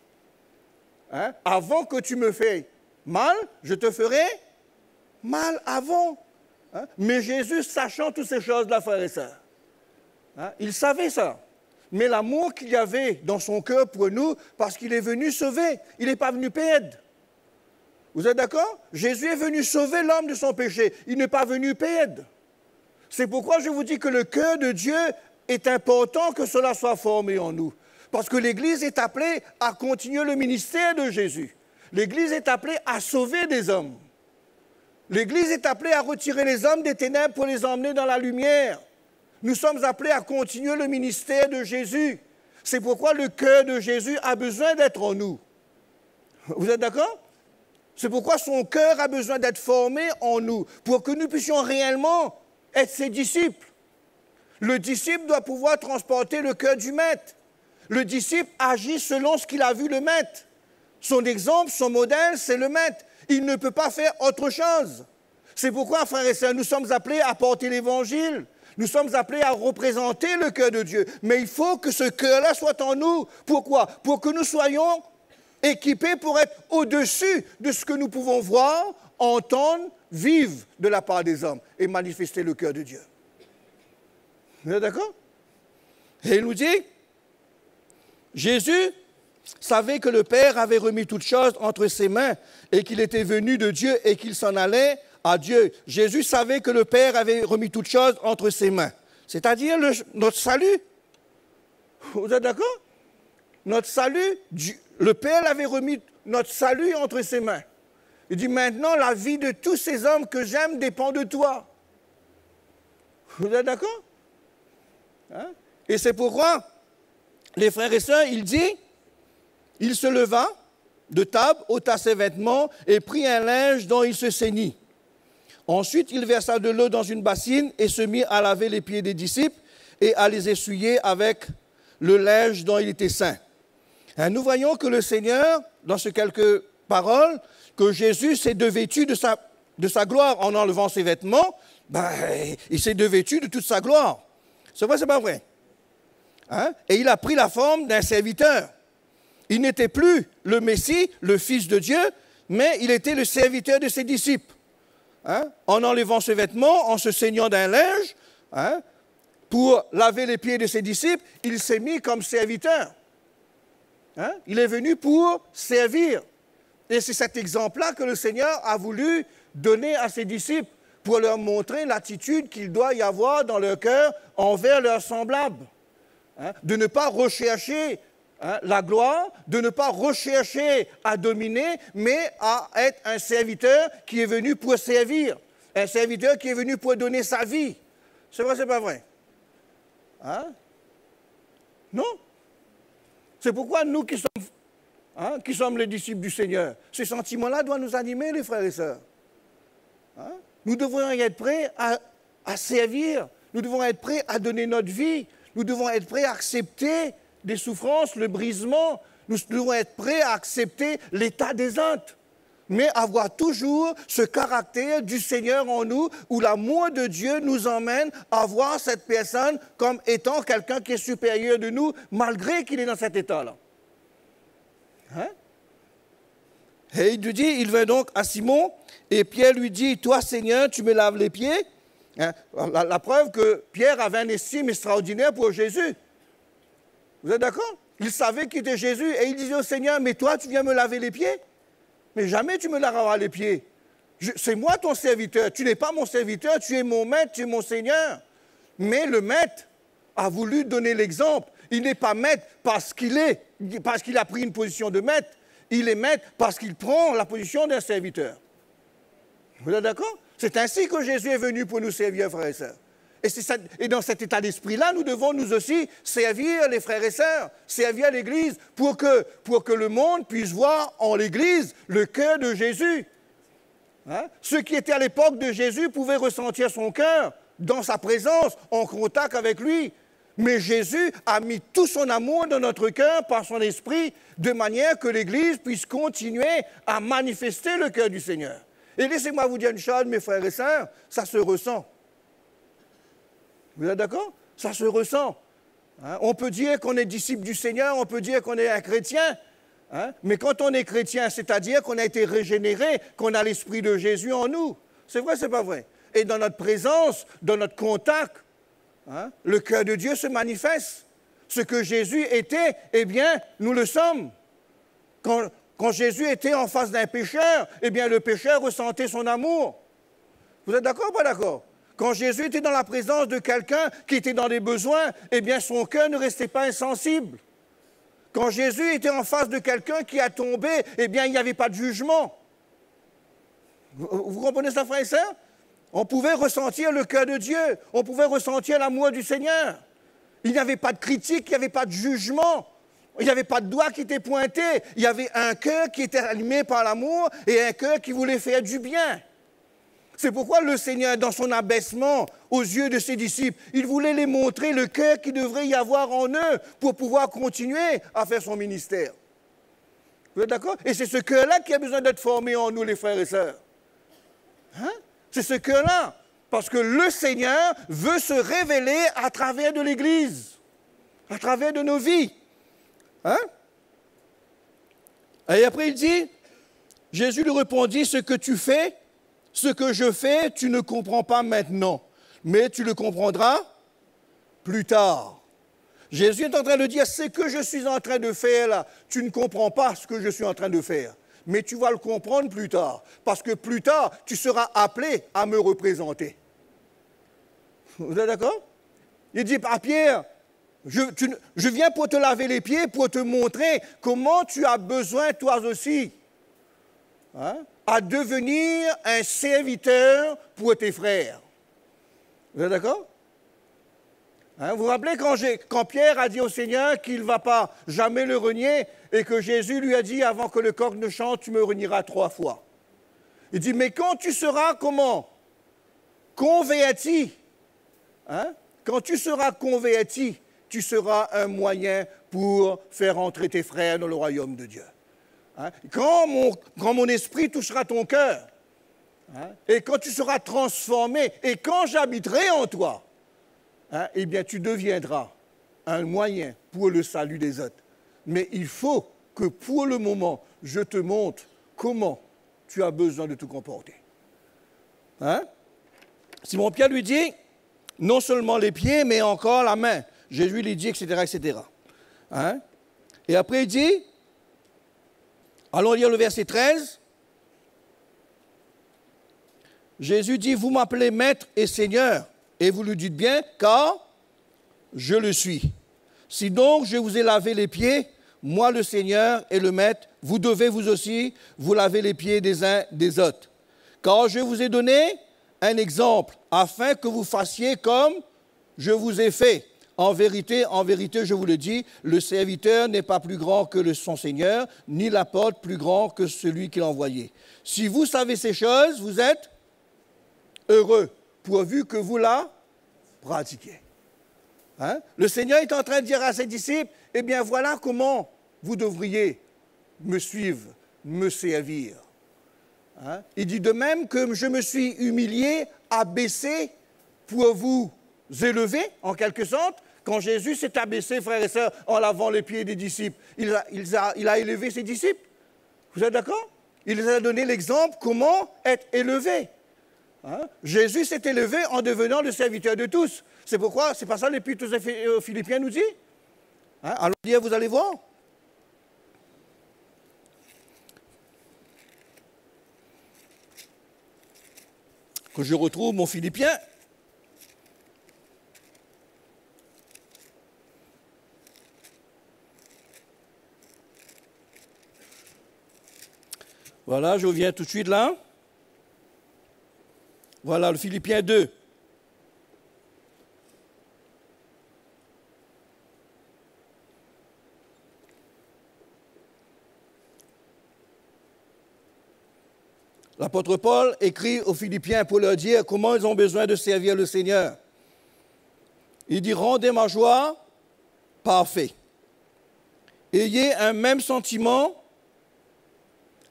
Hein? Avant que tu me fais mal, je te ferai mal avant. Hein? Mais Jésus, sachant toutes ces choses-là, frères et sœurs, hein, il savait ça. Mais l'amour qu'il y avait dans son cœur pour nous, parce qu'il est venu sauver, il n'est pas venu perdre. Vous êtes d'accord? Jésus est venu sauver l'homme de son péché, il n'est pas venu perdre. C'est pourquoi je vous dis que le cœur de Dieu est important que cela soit formé en nous. Parce que l'Église est appelée à continuer le ministère de Jésus. L'Église est appelée à sauver des hommes. L'Église est appelée à retirer les hommes des ténèbres pour les emmener dans la lumière. Nous sommes appelés à continuer le ministère de Jésus. C'est pourquoi le cœur de Jésus a besoin d'être en nous. Vous êtes d'accord? C'est pourquoi son cœur a besoin d'être formé en nous, pour que nous puissions réellement être ses disciples. Le disciple doit pouvoir transporter le cœur du maître. Le disciple agit selon ce qu'il a vu le maître. Son exemple, son modèle, c'est le maître. Il ne peut pas faire autre chose. C'est pourquoi, frères et sœurs, nous sommes appelés à porter l'Évangile. Nous sommes appelés à représenter le cœur de Dieu. Mais il faut que ce cœur-là soit en nous. Pourquoi? Pour que nous soyons équipés pour être au-dessus de ce que nous pouvons voir, entendre, vivre de la part des hommes et manifester le cœur de Dieu. Vous êtes d'accord? Et il nous dit, Jésus savait que le Père avait remis toutes choses entre ses mains et qu'il était venu de Dieu et qu'il s'en allait à Dieu. Jésus savait que le Père avait remis toutes choses entre ses mains, c'est-à-dire notre salut. Vous êtes d'accord? Notre salut, le Père avait remis notre salut entre ses mains. Il dit, maintenant, la vie de tous ces hommes que j'aime dépend de toi. Vous êtes d'accord? Hein? Et c'est pourquoi, les frères et sœurs, il dit, il se leva de table, ôta ses vêtements et prit un linge dont il se ceignit. Ensuite, il versa de l'eau dans une bassine et se mit à laver les pieds des disciples et à les essuyer avec le linge dont il était ceint. Hein, nous voyons que le Seigneur, dans ces quelques paroles, que Jésus s'est devêtu de sa gloire en enlevant ses vêtements, il s'est devêtu de toute sa gloire. C'est vrai, c'est pas vrai? Hein? Et il a pris la forme d'un serviteur. Il n'était plus le Messie, le Fils de Dieu, mais il était le serviteur de ses disciples. Hein? En enlevant ses vêtements, en se ceignant d'un linge, hein, pour laver les pieds de ses disciples, il s'est mis comme serviteur. Hein? Il est venu pour servir. Et c'est cet exemple-là que le Seigneur a voulu donner à ses disciples pour leur montrer l'attitude qu'il doit y avoir dans leur cœur envers leurs semblables. Hein? De ne pas rechercher la gloire, de ne pas rechercher à dominer, mais à être un serviteur qui est venu pour servir, un serviteur qui est venu pour donner sa vie. C'est vrai, c'est pas vrai? Hein? Non? C'est pourquoi nous qui sommes les disciples du Seigneur, ce sentiment-là doit nous animer, les frères et sœurs. Hein? Nous devons être prêts à servir, nous devons être prêts à donner notre vie, nous devons être prêts à accepter des souffrances, le brisement, nous devons être prêts à accepter l'état des autres, mais avoir toujours ce caractère du Seigneur en nous, où l'amour de Dieu nous emmène à voir cette personne comme étant quelqu'un qui est supérieur de nous, malgré qu'il est dans cet état-là. Hein? Et il lui dit, il vint donc à Simon, et Pierre lui dit, toi Seigneur, tu me laves les pieds. Hein? La preuve que Pierre avait une estime extraordinaire pour Jésus. Vous êtes d'accord? Il savait qui était Jésus, et il disait au Seigneur, mais toi, tu viens me laver les pieds? Mais jamais tu me laveras les pieds. C'est moi ton serviteur, tu n'es pas mon serviteur, tu es mon maître, tu es mon Seigneur. Mais le maître a voulu donner l'exemple. Il n'est pas maître parce qu'il a pris une position de maître. Il est maître parce qu'il prend la position d'un serviteur. Vous êtes d'accord? C'est ainsi que Jésus est venu pour nous servir, frères et sœurs. Et dans cet état d'esprit-là, nous devons nous aussi servir les frères et sœurs, servir l'Église pour que le monde puisse voir en l'Église le cœur de Jésus. Hein? Ceux qui étaient à l'époque de Jésus pouvaient ressentir son cœur dans sa présence, en contact avec lui. Mais Jésus a mis tout son amour dans notre cœur par son esprit, de manière que l'Église puisse continuer à manifester le cœur du Seigneur. Et laissez-moi vous dire une chose, mes frères et sœurs, ça se ressent. Vous êtes d'accord? Ça se ressent. Hein? On peut dire qu'on est disciple du Seigneur, on peut dire qu'on est un chrétien, hein? Mais quand on est chrétien, c'est-à-dire qu'on a été régénéré, qu'on a l'Esprit de Jésus en nous. C'est vrai, c'est pas vrai? Et dans notre présence, dans notre contact, hein, le cœur de Dieu se manifeste. Ce que Jésus était, eh bien, nous le sommes. Quand Jésus était en face d'un pécheur, eh bien, le pécheur ressentait son amour. Vous êtes d'accord ou pas d'accord? Quand Jésus était dans la présence de quelqu'un qui était dans des besoins, eh bien, son cœur ne restait pas insensible. Quand Jésus était en face de quelqu'un qui a tombé, eh bien, il n'y avait pas de jugement. Vous comprenez ça, frères et sœurs? On pouvait ressentir le cœur de Dieu, on pouvait ressentir l'amour du Seigneur. Il n'y avait pas de critique, il n'y avait pas de jugement, il n'y avait pas de doigt qui était pointé. Il y avait un cœur qui était allumé par l'amour et un cœur qui voulait faire du bien. C'est pourquoi le Seigneur, dans son abaissement aux yeux de ses disciples, il voulait les montrer le cœur qu'il devrait y avoir en eux pour pouvoir continuer à faire son ministère. Vous êtes d'accord? Et c'est ce cœur-là qui a besoin d'être formé en nous, les frères et sœurs. Hein? C'est ce cœur-là, parce que le Seigneur veut se révéler à travers de l'Église, à travers de nos vies. Hein? Et après il dit, Jésus lui répondit, ce que tu fais, ce que je fais, tu ne comprends pas maintenant, mais tu le comprendras plus tard. Jésus est en train de dire, ce que je suis en train de faire là, tu ne comprends pas ce que je suis en train de faire. Mais tu vas le comprendre plus tard, parce que plus tard, tu seras appelé à me représenter. Vous êtes d'accord? Il dit à Pierre, je viens pour te laver les pieds, pour te montrer comment tu as besoin, toi aussi, hein, à devenir un serviteur pour tes frères. Vous êtes d'accord? Hein, vous vous rappelez quand Pierre a dit au Seigneur qu'il ne va pas jamais le renier et que Jésus lui a dit, avant que le coq ne chante, tu me renieras 3 fois. Il dit, mais quand tu seras comment? Converti. Hein? Quand tu seras converti, tu seras un moyen pour faire entrer tes frères dans le royaume de Dieu. Hein? Quand mon esprit touchera ton cœur, hein? Et quand tu seras transformé, et quand j'habiterai en toi, hein, eh bien, tu deviendras un moyen pour le salut des autres. Mais il faut que pour le moment, je te montre comment tu as besoin de te comporter. Hein? Simon-Pierre lui dit, non seulement les pieds, mais encore la main. Jésus lui dit, etc., etc. Hein? Et après, il dit, allons lire le verset 13. Jésus dit, vous m'appelez maître et seigneur, et vous le dites bien, car je le suis. Si donc je vous ai lavé les pieds, moi le Seigneur et le Maître, vous devez vous aussi vous laver les pieds des uns des autres. Car je vous ai donné un exemple, afin que vous fassiez comme je vous ai fait. En vérité, je vous le dis, le serviteur n'est pas plus grand que son Seigneur, ni l'apôtre plus grand que celui qui l'a envoyé. Si vous savez ces choses, vous êtes heureux, pourvu que vous la pratiquiez. Hein? Le Seigneur est en train de dire à ses disciples, eh bien voilà comment vous devriez me suivre, me servir. Hein? Il dit de même que je me suis humilié, abaissé pour vous élever, en quelque sorte. Quand Jésus s'est abaissé, frères et sœurs, en lavant les pieds des disciples, il a élevé ses disciples. Vous êtes d'accord? Il les a donné l'exemple comment être élevé. Hein? Jésus s'est élevé en devenant le serviteur de tous. C'est pourquoi, c'est pas ça l'Épître aux Philippiens nous dit. Hein? Alors hier, vous allez voir. Que je retrouve mon Philippiens. Voilà, je reviens tout de suite là. Voilà, le Philippiens 2. L'apôtre Paul écrit aux Philippiens pour leur dire comment ils ont besoin de servir le Seigneur. Il dit, rendez ma joie parfait. Ayez un même sentiment,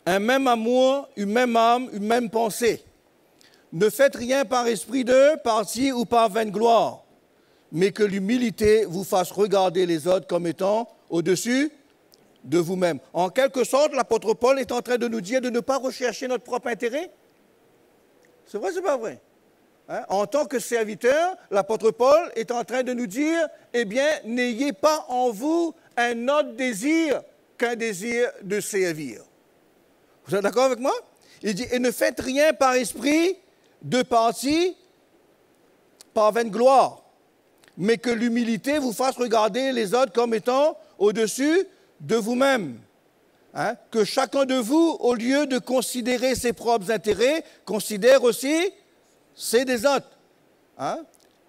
un même amour, une même âme, une même pensée. Ne faites rien par esprit de parti ou par vaine gloire, mais que l'humilité vous fasse regarder les autres comme étant au-dessus de vous-même. En quelque sorte, l'apôtre Paul est en train de nous dire de ne pas rechercher notre propre intérêt. C'est vrai, c'est pas vrai? Hein? En tant que serviteur, l'apôtre Paul est en train de nous dire, eh bien, n'ayez pas en vous un autre désir qu'un désir de servir. Vous êtes d'accord avec moi? Il dit, et ne faites rien par esprit de parti, par vaine gloire, mais que l'humilité vous fasse regarder les autres comme étant au-dessus de vous-même. Hein? Que chacun de vous, au lieu de considérer ses propres intérêts, considère aussi ceux des autres. Hein?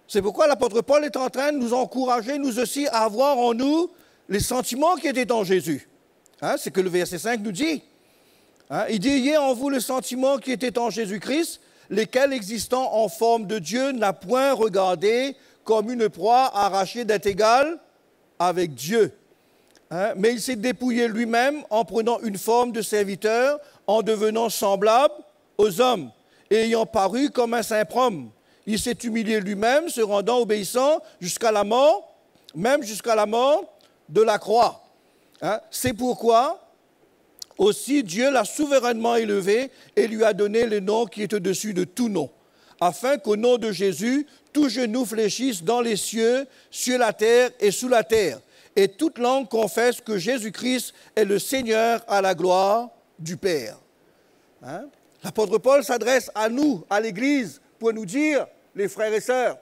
C'est pourquoi l'apôtre Paul est en train de nous encourager, nous aussi, à avoir en nous les sentiments qui étaient en Jésus. Hein? C'est que le verset 5 nous dit. Hein? Il dit, ayez en vous le sentiment qui était en Jésus-Christ, lesquels, existant en forme de Dieu, n'a point regardé comme une proie arrachée d'être égal avec Dieu. Hein? Mais il s'est dépouillé lui-même en prenant une forme de serviteur, en devenant semblable aux hommes, et ayant paru comme un simple homme. Il s'est humilié lui-même, se rendant obéissant jusqu'à la mort, même jusqu'à la mort de la croix. Hein? C'est pourquoi aussi Dieu l'a souverainement élevé et lui a donné le nom qui est au-dessus de tout nom, afin qu'au nom de Jésus, tout genou fléchisse dans les cieux, sur la terre et sous la terre, et toute langue confesse que Jésus-Christ est le Seigneur à la gloire du Père. Hein? L'apôtre Paul s'adresse à nous, à l'Église, pour nous dire, les frères et sœurs,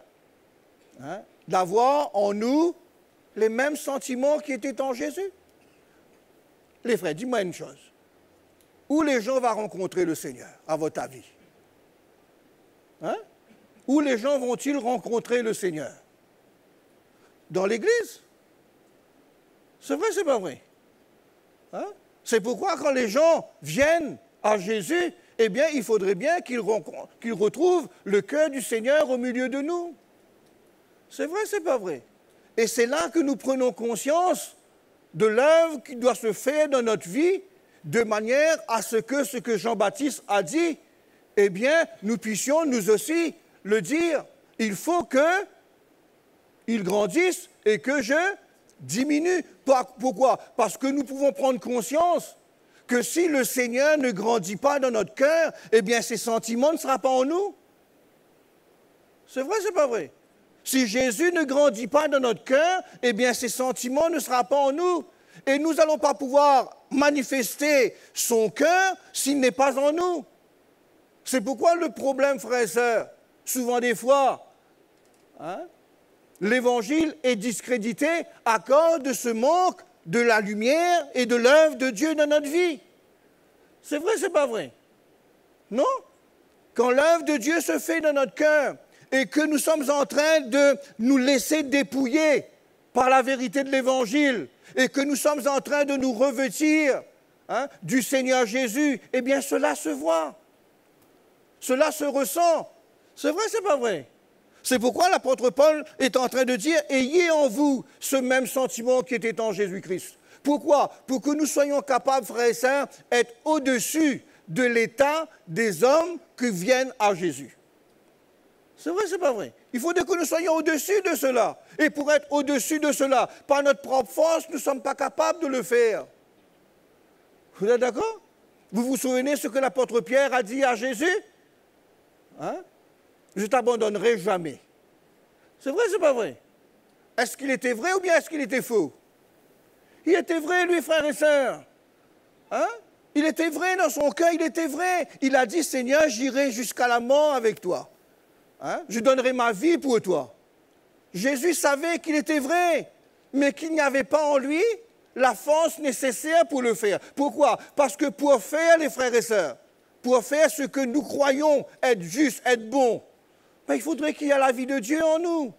hein, d'avoir en nous les mêmes sentiments qui étaient en Jésus. Les frères, dis-moi une chose. Où les gens vont rencontrer le Seigneur, à votre avis? Hein? Où les gens vont-ils rencontrer le Seigneur? Dans l'Église? C'est vrai, c'est pas vrai? Hein? C'est pourquoi quand les gens viennent à Jésus, eh bien, il faudrait bien qu'ils retrouvent le cœur du Seigneur au milieu de nous. C'est vrai, c'est pas vrai? Et c'est là que nous prenons conscience de l'œuvre qui doit se faire dans notre vie, de manière à ce que Jean-Baptiste a dit, eh bien, nous puissions nous aussi le dire. Il faut qu'il grandisse et que je diminue. Pourquoi? Parce que nous pouvons prendre conscience que si le Seigneur ne grandit pas dans notre cœur, eh bien, ses sentiments ne seront pas en nous. C'est vrai, c'est pas vrai? Si Jésus ne grandit pas dans notre cœur, eh bien, ses sentiments ne seront pas en nous. Et nous n'allons pas pouvoir manifester son cœur s'il n'est pas en nous. C'est pourquoi le problème, frères et sœurs, souvent des fois, hein, l'Évangile est discrédité à cause de ce manque de la lumière et de l'œuvre de Dieu dans notre vie. C'est vrai, c'est pas vrai? Non? Quand l'œuvre de Dieu se fait dans notre cœur et que nous sommes en train de nous laisser dépouiller par la vérité de l'Évangile et que nous sommes en train de nous revêtir du Seigneur Jésus, eh bien cela se voit. Cela se ressent. C'est vrai, c'est pas vrai? C'est pourquoi l'apôtre Paul est en train de dire « Ayez en vous ce même sentiment qui était en Jésus-Christ ». Pourquoi? Pour que nous soyons capables, frères et sœurs, d'être au-dessus de l'état des hommes qui viennent à Jésus. C'est vrai, c'est pas vrai? Il faut que nous soyons au-dessus de cela. Et pour être au-dessus de cela, par notre propre force, nous ne sommes pas capables de le faire. Vous êtes d'accord? Vous vous souvenez ce que l'apôtre Pierre a dit à Jésus? Hein? Je ne t'abandonnerai jamais. C'est vrai, c'est pas vrai? Est-ce qu'il était vrai ou bien est-ce qu'il était faux? Il était vrai, lui, frères et sœurs. Hein? Il était vrai dans son cœur, il était vrai. Il a dit, Seigneur, j'irai jusqu'à la mort avec toi. Hein? Je donnerai ma vie pour toi. Jésus savait qu'il était vrai, mais qu'il n'y avait pas en lui la force nécessaire pour le faire. Pourquoi? Parce que pour faire, les frères et sœurs, pour faire ce que nous croyons être juste, être bon, ben, il faudrait qu'il y ait la vie de Dieu en nous.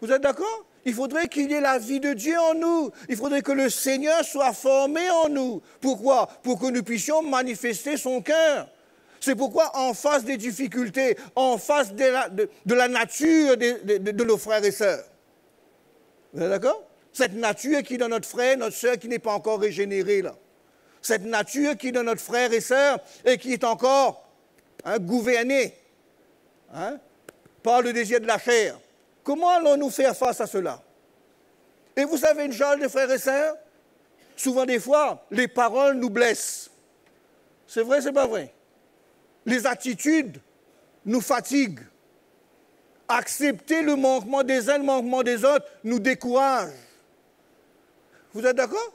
Vous êtes d'accord? Il faudrait qu'il y ait la vie de Dieu en nous. Il faudrait que le Seigneur soit formé en nous. Pourquoi? Pour que nous puissions manifester son cœur. C'est pourquoi, en face des difficultés, en face de la nature de nos frères et sœurs, vous êtes d'accord? Cette nature qui est dans notre frère, notre sœur qui n'est pas encore régénérée, là. Cette nature qui est dans notre frère et sœur et qui est encore gouvernée par le désir de la chair. Comment allons-nous faire face à cela? Et vous savez une chose, les frères et sœurs, souvent des fois, les paroles nous blessent. C'est vrai, c'est pas vrai? Les attitudes nous fatiguent. Accepter le manquement des uns, le manquement des autres, nous décourage. Vous êtes d'accord?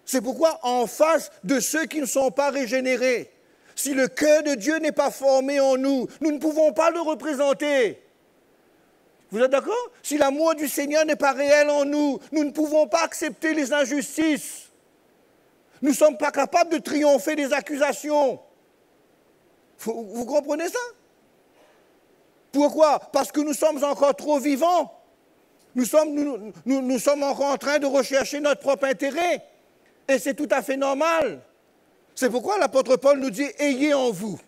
C'est pourquoi, en face de ceux qui ne sont pas régénérés, si le cœur de Dieu n'est pas formé en nous, nous ne pouvons pas le représenter. Vous êtes d'accord? Si l'amour du Seigneur n'est pas réel en nous, nous ne pouvons pas accepter les injustices. Nous ne sommes pas capables de triompher des accusations. Vous comprenez ça? Pourquoi? Parce que nous sommes encore trop vivants. Nous sommes encore en train de rechercher notre propre intérêt. Et c'est tout à fait normal. C'est pourquoi l'apôtre Paul nous dit « Ayez en vous.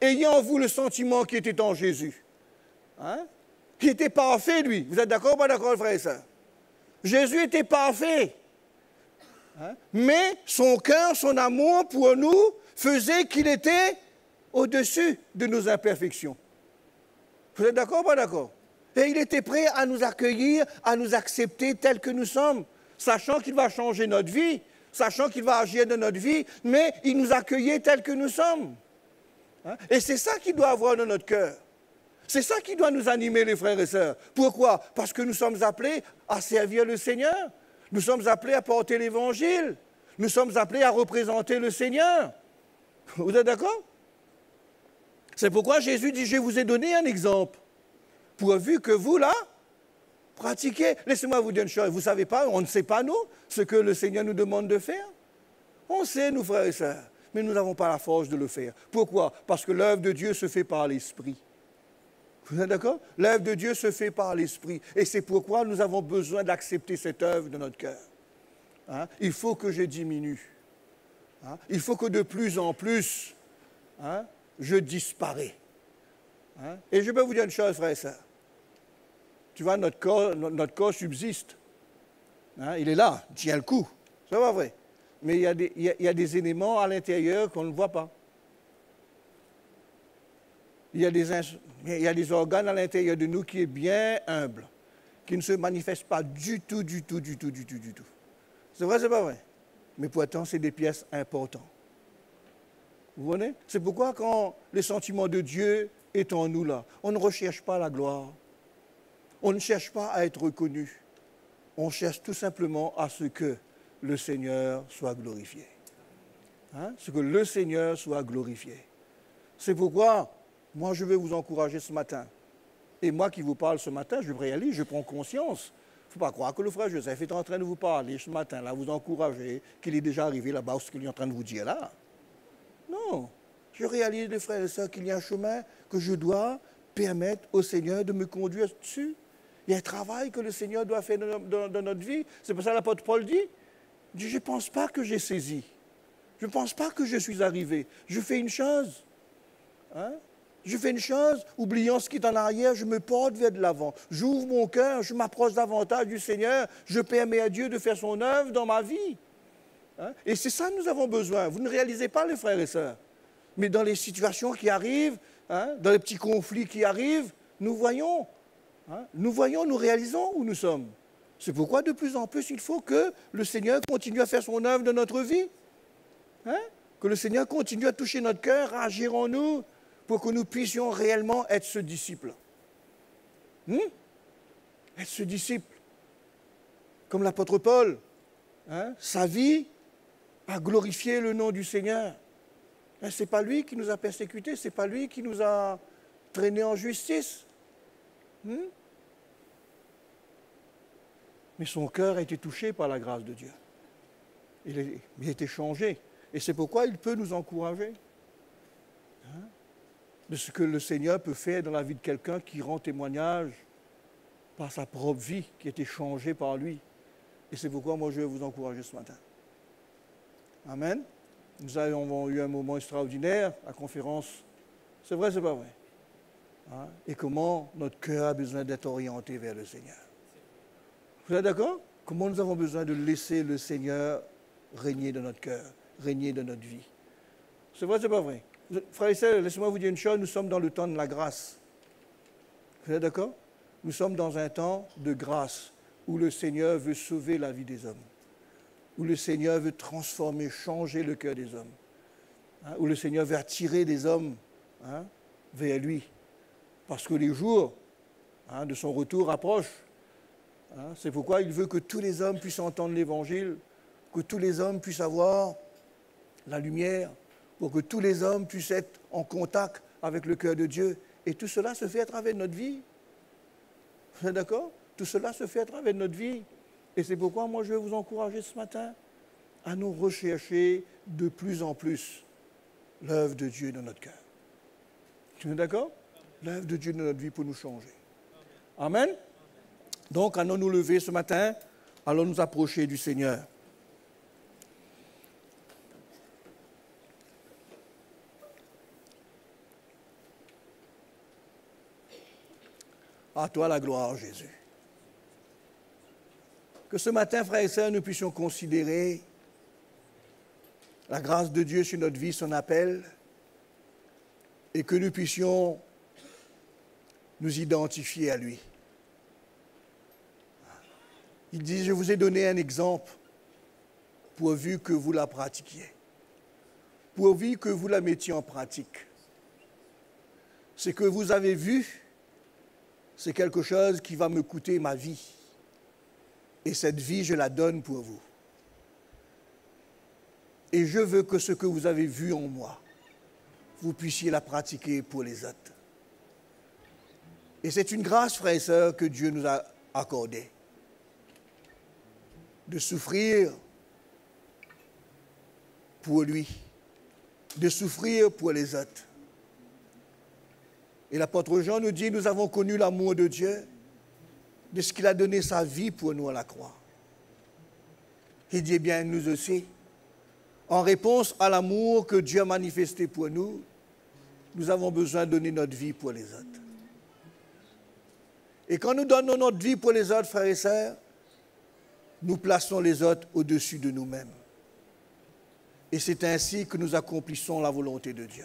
Ayez en vous le sentiment qui était en Jésus. » Qui était parfait, lui. Vous êtes d'accord ou pas d'accord, frère et sœur? Jésus était parfait. Mais son cœur, son amour pour nous faisait qu'il était au-dessus de nos imperfections. Vous êtes d'accord ou pas d'accord? Et il était prêt à nous accueillir, à nous accepter tels que nous sommes, sachant qu'il va changer notre vie, sachant qu'il va agir dans notre vie, mais il nous accueillait tels que nous sommes. Et c'est ça qu'il doit avoir dans notre cœur. C'est ça qui doit nous animer, les frères et sœurs. Pourquoi? Parce que nous sommes appelés à servir le Seigneur. Nous sommes appelés à porter l'Évangile. Nous sommes appelés à représenter le Seigneur. Vous êtes d'accord? C'est pourquoi Jésus dit, je vous ai donné un exemple, pourvu que vous, là, pratiquez. Laissez-moi vous dire une chose, vous ne savez pas, on ne sait pas, nous, ce que le Seigneur nous demande de faire. On sait, nous, frères et sœurs, mais nous n'avons pas la force de le faire. Pourquoi? Parce que l'œuvre de Dieu se fait par l'Esprit. Vous êtes d'accord? L'œuvre de Dieu se fait par l'Esprit. Et c'est pourquoi nous avons besoin d'accepter cette œuvre de notre cœur. Il faut que je diminue. Il faut que de plus en plus, je disparais. Et je peux vous dire une chose, frère et sœur. Tu vois, notre corps subsiste. Il est là, il tient le coup. C'est pas vrai. Mais il y a des éléments à l'intérieur qu'on ne voit pas. Il y a des organes à l'intérieur de nous qui est bien humble, qui ne se manifestent pas du tout. C'est vrai, c'est pas vrai. Mais pourtant, c'est des pièces importantes. Vous voyez? C'est pourquoi quand le sentiment de Dieu est en nous là, on ne recherche pas la gloire. On ne cherche pas à être reconnu. On cherche tout simplement à ce que le Seigneur soit glorifié. Ce que le Seigneur soit glorifié. C'est pourquoi moi, je vais vous encourager ce matin. Et moi qui vous parle ce matin, je réalise, je prends conscience. Il ne faut pas croire que le frère Joseph est en train de vous parler ce matin, là, vous encourager, qu'il est déjà arrivé là-bas, ce qu'il est en train de vous dire là. Non. Je réalise, les frères et sœurs, qu'il y a un chemin que je dois permettre au Seigneur de me conduire dessus. Il y a un travail que le Seigneur doit faire dans notre vie. C'est pour ça que l'apôtre Paul dit, je ne pense pas que j'ai saisi. Je ne pense pas que je suis arrivé. Je fais une chose. Je fais une chose, oubliant ce qui est en arrière, je me porte vers de l'avant. J'ouvre mon cœur, je m'approche davantage du Seigneur, je permets à Dieu de faire son œuvre dans ma vie. Et c'est ça que nous avons besoin. Vous ne réalisez pas, les frères et sœurs. Mais dans les situations qui arrivent, dans les petits conflits qui arrivent, nous voyons, nous réalisons où nous sommes. C'est pourquoi de plus en plus, il faut que le Seigneur continue à faire son œuvre dans notre vie. Hein? Que le Seigneur continue à toucher notre cœur, à agir en nous, pour que nous puissions réellement être ce disciple. Être ce disciple. Comme l'apôtre Paul, hein? Sa vie a glorifié le nom du Seigneur. Ce n'est pas lui qui nous a persécutés, ce n'est pas lui qui nous a traînés en justice. Mais son cœur a été touché par la grâce de Dieu. Il a été changé. Et c'est pourquoi il peut nous encourager. Hein? De ce que le Seigneur peut faire dans la vie de quelqu'un qui rend témoignage par sa propre vie, qui a été changée par lui. Et c'est pourquoi moi je vais vous encourager ce matin. Amen. Nous avons eu un moment extraordinaire, la conférence. C'est vrai, c'est pas vrai. Hein? Et comment notre cœur a besoin d'être orienté vers le Seigneur. Vous êtes d'accord? Comment nous avons besoin de laisser le Seigneur régner dans notre cœur, régner dans notre vie. C'est vrai, c'est pas vrai. Frères et sœurs, laissez-moi vous dire une chose, nous sommes dans le temps de la grâce. Vous êtes d'accord? Nous sommes dans un temps de grâce où le Seigneur veut sauver la vie des hommes, où le Seigneur veut transformer, changer le cœur des hommes, hein, où le Seigneur veut attirer des hommes vers lui. Parce que les jours de son retour approchent. C'est pourquoi il veut que tous les hommes puissent entendre l'Évangile, que tous les hommes puissent avoir la lumière, pour que tous les hommes puissent être en contact avec le cœur de Dieu. Et tout cela se fait à travers notre vie. Vous êtes d'accord? Tout cela se fait à travers notre vie. Et c'est pourquoi moi je vais vous encourager ce matin à nous rechercher de plus en plus l'œuvre de Dieu dans notre cœur. Vous êtes d'accord? L'œuvre de Dieu dans notre vie pour nous changer. Amen. Donc, allons nous lever ce matin, allons nous approcher du Seigneur. À toi la gloire, Jésus. Que ce matin, frères et sœurs, nous puissions considérer la grâce de Dieu sur notre vie, son appel, et que nous puissions nous identifier à lui. Il dit, je vous ai donné un exemple pourvu que vous la pratiquiez, pourvu que vous la mettiez en pratique. Ce que vous avez vu, c'est quelque chose qui va me coûter ma vie. Et cette vie, je la donne pour vous. Et je veux que ce que vous avez vu en moi, vous puissiez la pratiquer pour les autres. Et c'est une grâce, frères et sœurs, que Dieu nous a accordée. De souffrir pour lui, de souffrir pour les autres. Et l'apôtre Jean nous dit, nous avons connu l'amour de Dieu, de ce qu'il a donné sa vie pour nous à la croix. Il dit, eh bien, nous aussi, en réponse à l'amour que Dieu a manifesté pour nous, nous avons besoin de donner notre vie pour les autres. Et quand nous donnons notre vie pour les autres, frères et sœurs, nous plaçons les autres au-dessus de nous-mêmes. Et c'est ainsi que nous accomplissons la volonté de Dieu.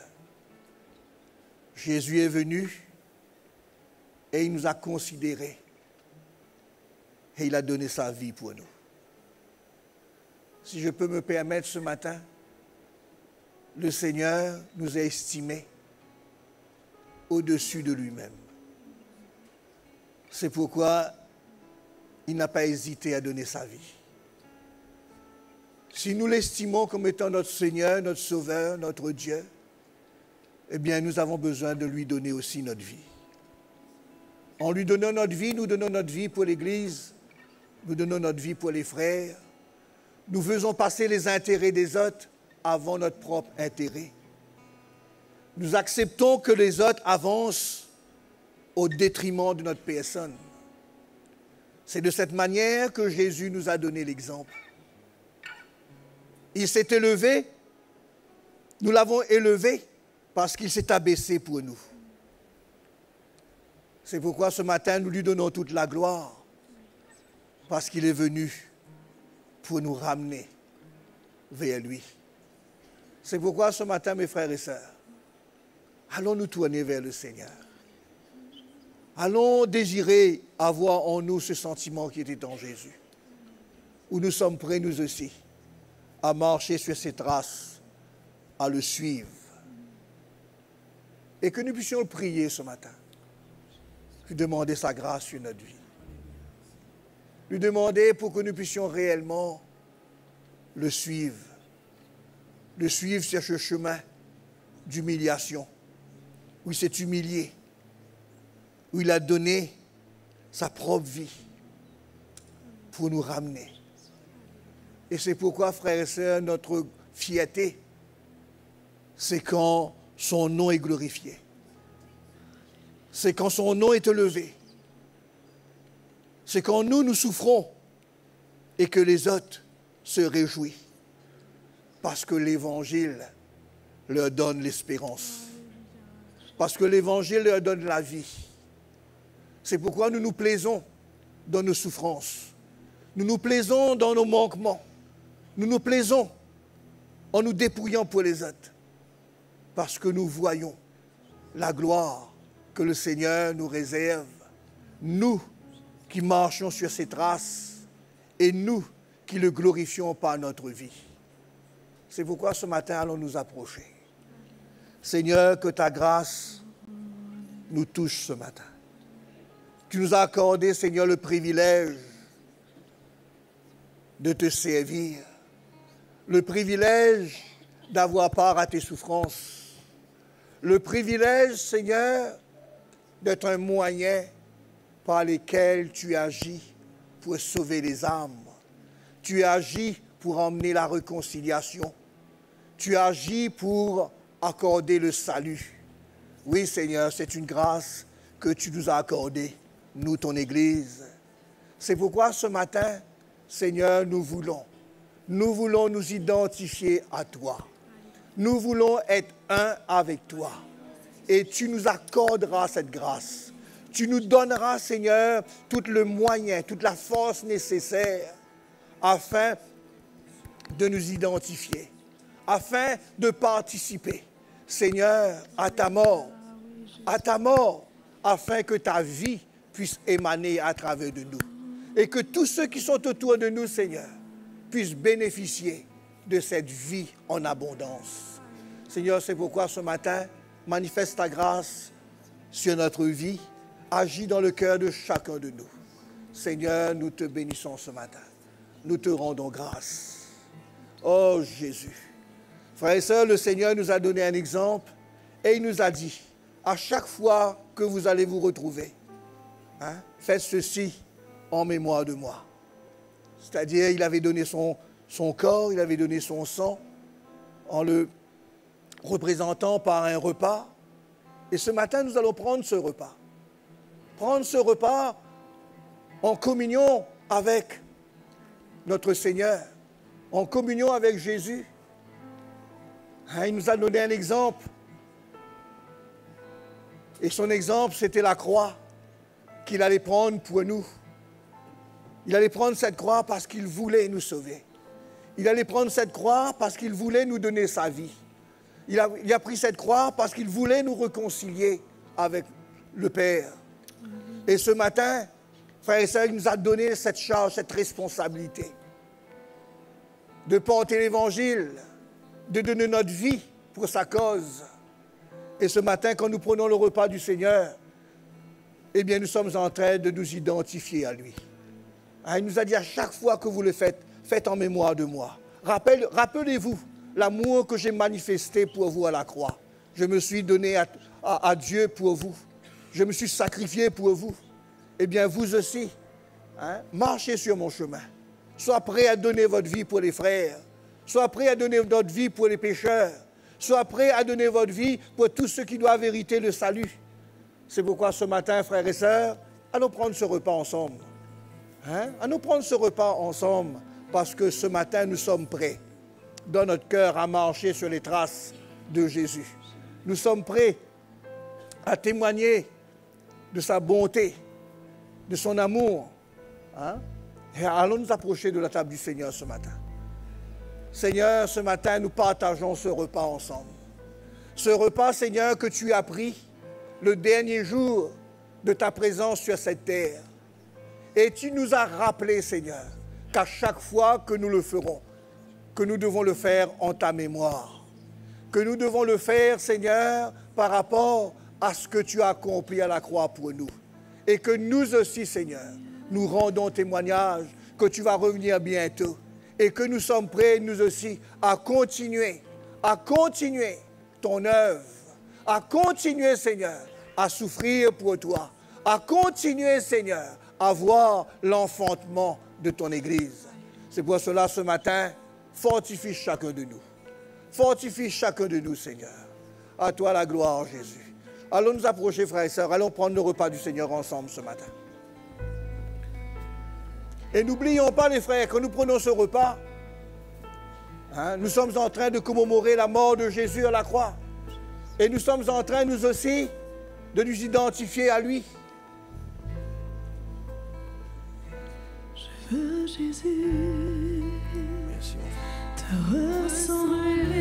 Jésus est venu et il nous a considérés et il a donné sa vie pour nous. Si je peux me permettre ce matin, le Seigneur nous a estimés au-dessus de lui-même. C'est pourquoi il n'a pas hésité à donner sa vie. Si nous l'estimons comme étant notre Seigneur, notre Sauveur, notre Dieu, eh bien, nous avons besoin de lui donner aussi notre vie. En lui donnant notre vie, nous donnons notre vie pour l'Église, nous donnons notre vie pour les frères, nous faisons passer les intérêts des autres avant notre propre intérêt. Nous acceptons que les autres avancent au détriment de notre personne. C'est de cette manière que Jésus nous a donné l'exemple. Il s'est élevé, nous l'avons élevé parce qu'il s'est abaissé pour nous. C'est pourquoi ce matin, nous lui donnons toute la gloire, parce qu'il est venu pour nous ramener vers lui. C'est pourquoi ce matin, mes frères et sœurs, allons nous tourner vers le Seigneur. Allons désirer avoir en nous ce sentiment qui était en Jésus, où nous sommes prêts, nous aussi, à marcher sur ses traces à le suivre. Et que nous puissions le prier ce matin. Lui demander sa grâce sur notre vie. Lui demander pour que nous puissions réellement le suivre. Le suivre sur ce chemin d'humiliation, où il s'est humilié, où il a donné sa propre vie pour nous ramener. Et c'est pourquoi, frères et sœurs, notre fierté, c'est quand son nom est glorifié. C'est quand son nom est élevé. C'est quand nous souffrons et que les autres se réjouissent. Parce que l'Évangile leur donne l'espérance. Parce que l'Évangile leur donne la vie. C'est pourquoi nous nous plaisons dans nos souffrances. Nous nous plaisons dans nos manquements. Nous nous plaisons en nous dépouillant pour les autres. Parce que nous voyons la gloire que le Seigneur nous réserve. Nous qui marchons sur ses traces et nous qui le glorifions par notre vie. C'est pourquoi ce matin, allons nous approcher. Seigneur, que ta grâce nous touche ce matin. Tu nous as accordé, Seigneur, le privilège de te servir, le privilège d'avoir part à tes souffrances, le privilège, Seigneur, d'être un moyen par lequel tu agis pour sauver les âmes. Tu agis pour emmener la réconciliation. Tu agis pour accorder le salut. Oui, Seigneur, c'est une grâce que tu nous as accordée, nous, ton Église. C'est pourquoi ce matin, Seigneur, nous voulons nous identifier à toi. Nous voulons être un avec toi. Et tu nous accorderas cette grâce. Tu nous donneras, Seigneur, tout le moyen, toute la force nécessaire afin de nous identifier, afin de participer, Seigneur, à ta mort, afin que ta vie puisse émaner à travers de nous. Et que tous ceux qui sont autour de nous, Seigneur, puissent bénéficier de cette vie en abondance. Seigneur, c'est pourquoi ce matin, manifeste ta grâce sur notre vie, agis dans le cœur de chacun de nous. Seigneur, nous te bénissons ce matin. Nous te rendons grâce. Oh Jésus. Frères et sœurs, le Seigneur nous a donné un exemple et il nous a dit, à chaque fois que vous allez vous retrouver, faites ceci en mémoire de moi. C'est-à-dire, il avait donné son corps, il avait donné son sang en le représentant par un repas. Et ce matin, nous allons prendre ce repas. Prendre ce repas en communion avec notre Seigneur, en communion avec Jésus. Il nous a donné un exemple. Et son exemple, c'était la croix qu'il allait prendre pour nous. Il allait prendre cette croix parce qu'il voulait nous sauver. Il allait prendre cette croix parce qu'il voulait nous donner sa vie. Il a pris cette croix parce qu'il voulait nous réconcilier avec le Père. Et ce matin, frères et sœurs, il nous a donné cette charge, cette responsabilité de porter l'Évangile, de donner notre vie pour sa cause. Et ce matin, quand nous prenons le repas du Seigneur, eh bien, nous sommes en train de nous identifier à lui. Il nous a dit à chaque fois que vous le faites, faites en mémoire de moi. Rappelez-vous l'amour que j'ai manifesté pour vous à la croix. Je me suis donné à Dieu pour vous. Je me suis sacrifié pour vous. Eh bien, vous aussi, marchez sur mon chemin. Sois prêt à donner votre vie pour les frères. Sois prêt à donner votre vie pour les pécheurs. Sois prêt à donner votre vie pour tous ceux qui doivent hériter le salut. C'est pourquoi ce matin, frères et sœurs, allons prendre ce repas ensemble. Allons prendre ce repas ensemble parce que ce matin, nous sommes prêts dans notre cœur à marcher sur les traces de Jésus. Nous sommes prêts à témoigner de sa bonté, de son amour. Et allons nous approcher de la table du Seigneur ce matin. Seigneur, ce matin, nous partageons ce repas ensemble. Ce repas, Seigneur, que tu as pris le dernier jour de ta présence sur cette terre. Et tu nous as rappelé, Seigneur, qu'à chaque fois que nous le ferons, que nous devons le faire en ta mémoire. que nous devons le faire, Seigneur, par rapport à ce que tu as accompli à la croix pour nous. Et que nous aussi, Seigneur, nous rendons témoignage que tu vas revenir bientôt. Et que nous sommes prêts, nous aussi, à continuer ton œuvre, à continuer, Seigneur, à souffrir pour toi, à continuer, Seigneur, à voir l'enfantement de ton Église. C'est pour cela, ce matin, fortifie chacun de nous. Fortifie chacun de nous, Seigneur. À toi la gloire, Jésus. Allons nous approcher, frères et sœurs. Allons prendre le repas du Seigneur ensemble ce matin. Et n'oublions pas, les frères, quand nous prenons ce repas, nous sommes en train de commémorer la mort de Jésus à la croix. Et nous sommes en train, nous aussi, de nous identifier à lui. Je veux, Jésus, Merci, te ressembler,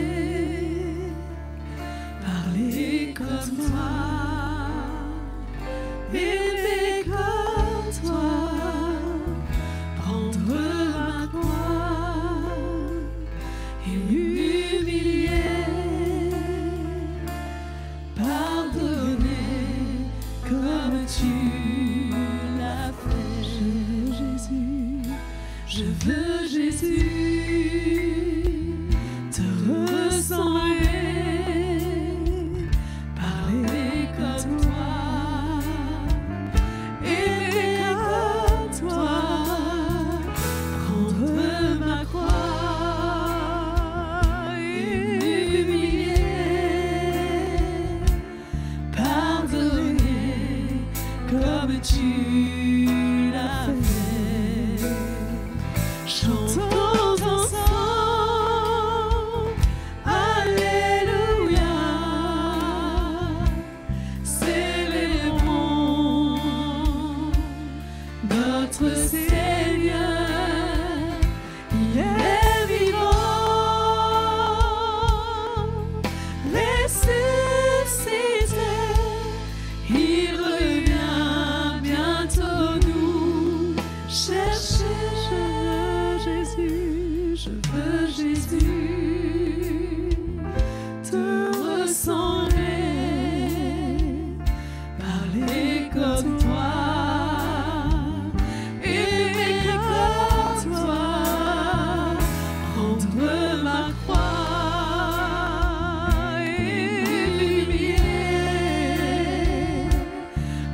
parler comme toi, aimer comme toi, prendre ma croix et m'humilier, pardonner comme tu l'as fait. Jésus, je veux, Jésus, te ressembler, parler comme toi, aimer comme toi, prendre ma croix et m'humilier, pardonner comme tu l'as fait. Chantons ensemble, Alléluia, célébrons notre Seigneur, il est vivant, ressuscité, il revient bientôt nous chercher. Je veux, Jésus, te ressembler, parler comme toi, aimer comme toi, prendre ma croix et m'humilier,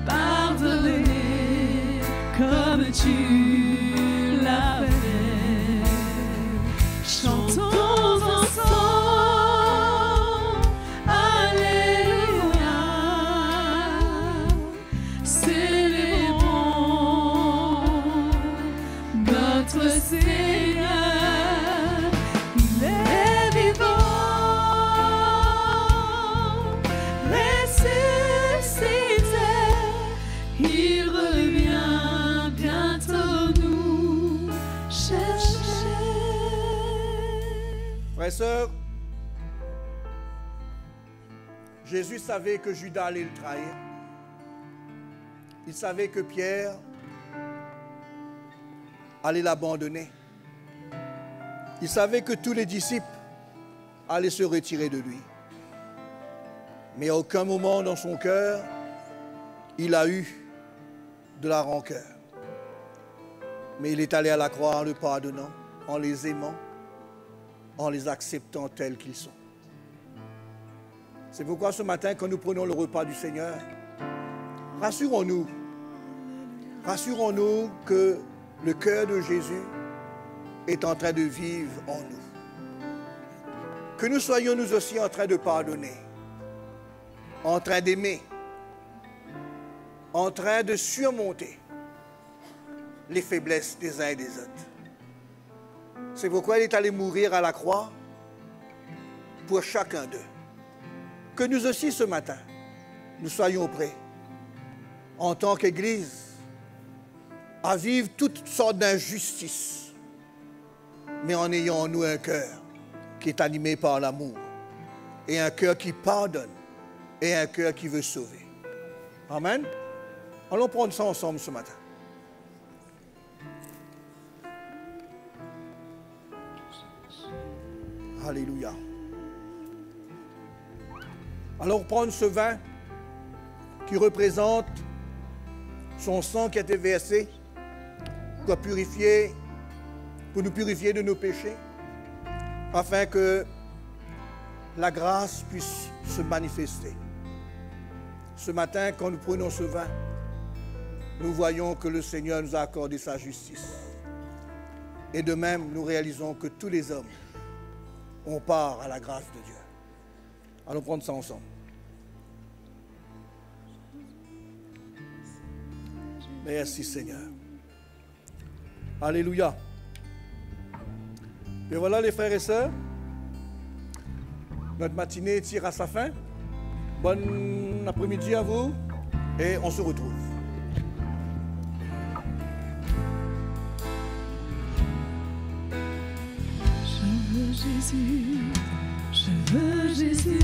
pardonner comme tu l'as fait. Chantons ensemble, Alléluia, célébrons notre Seigneur, il est vivant, ressuscité, il revient bientôt nous chercher. frères et sœurs, Jésus savait que Judas allait le trahir. Il savait que Pierre allait l'abandonner. Il savait que tous les disciples allaient se retirer de lui. Mais à aucun moment dans son cœur, il a eu de la rancœur. Mais il est allé à la croix en le pardonnant, en les aimant, en les acceptant tels qu'ils sont. C'est pourquoi ce matin, quand nous prenons le repas du Seigneur, rassurons-nous que le cœur de Jésus est en train de vivre en nous. Que nous soyons nous aussi en train de pardonner, en train d'aimer, en train de surmonter les faiblesses des uns et des autres. C'est pourquoi il est allé mourir à la croix pour chacun d'eux. Que nous aussi ce matin, nous soyons prêts, en tant qu'Église, à vivre toutes sortes d'injustices, mais en ayant en nous un cœur qui est animé par l'amour, et un cœur qui pardonne, et un cœur qui veut sauver. Amen. Allons prendre ça ensemble ce matin. Alléluia. Alors prendre ce vin qui représente son sang qui a été versé pour nous purifier de nos péchés, afin que la grâce puisse se manifester. Ce matin, quand nous prenons ce vin, nous voyons que le Seigneur nous a accordé sa justice. Et de même, nous réalisons que tous les hommes ont part à la grâce de Dieu. Allons prendre ça ensemble. Merci Seigneur. Alléluia. Et voilà les frères et sœurs, notre matinée tire à sa fin. Bon après-midi à vous et on se retrouve. Je veux Jésus, je veux Jésus.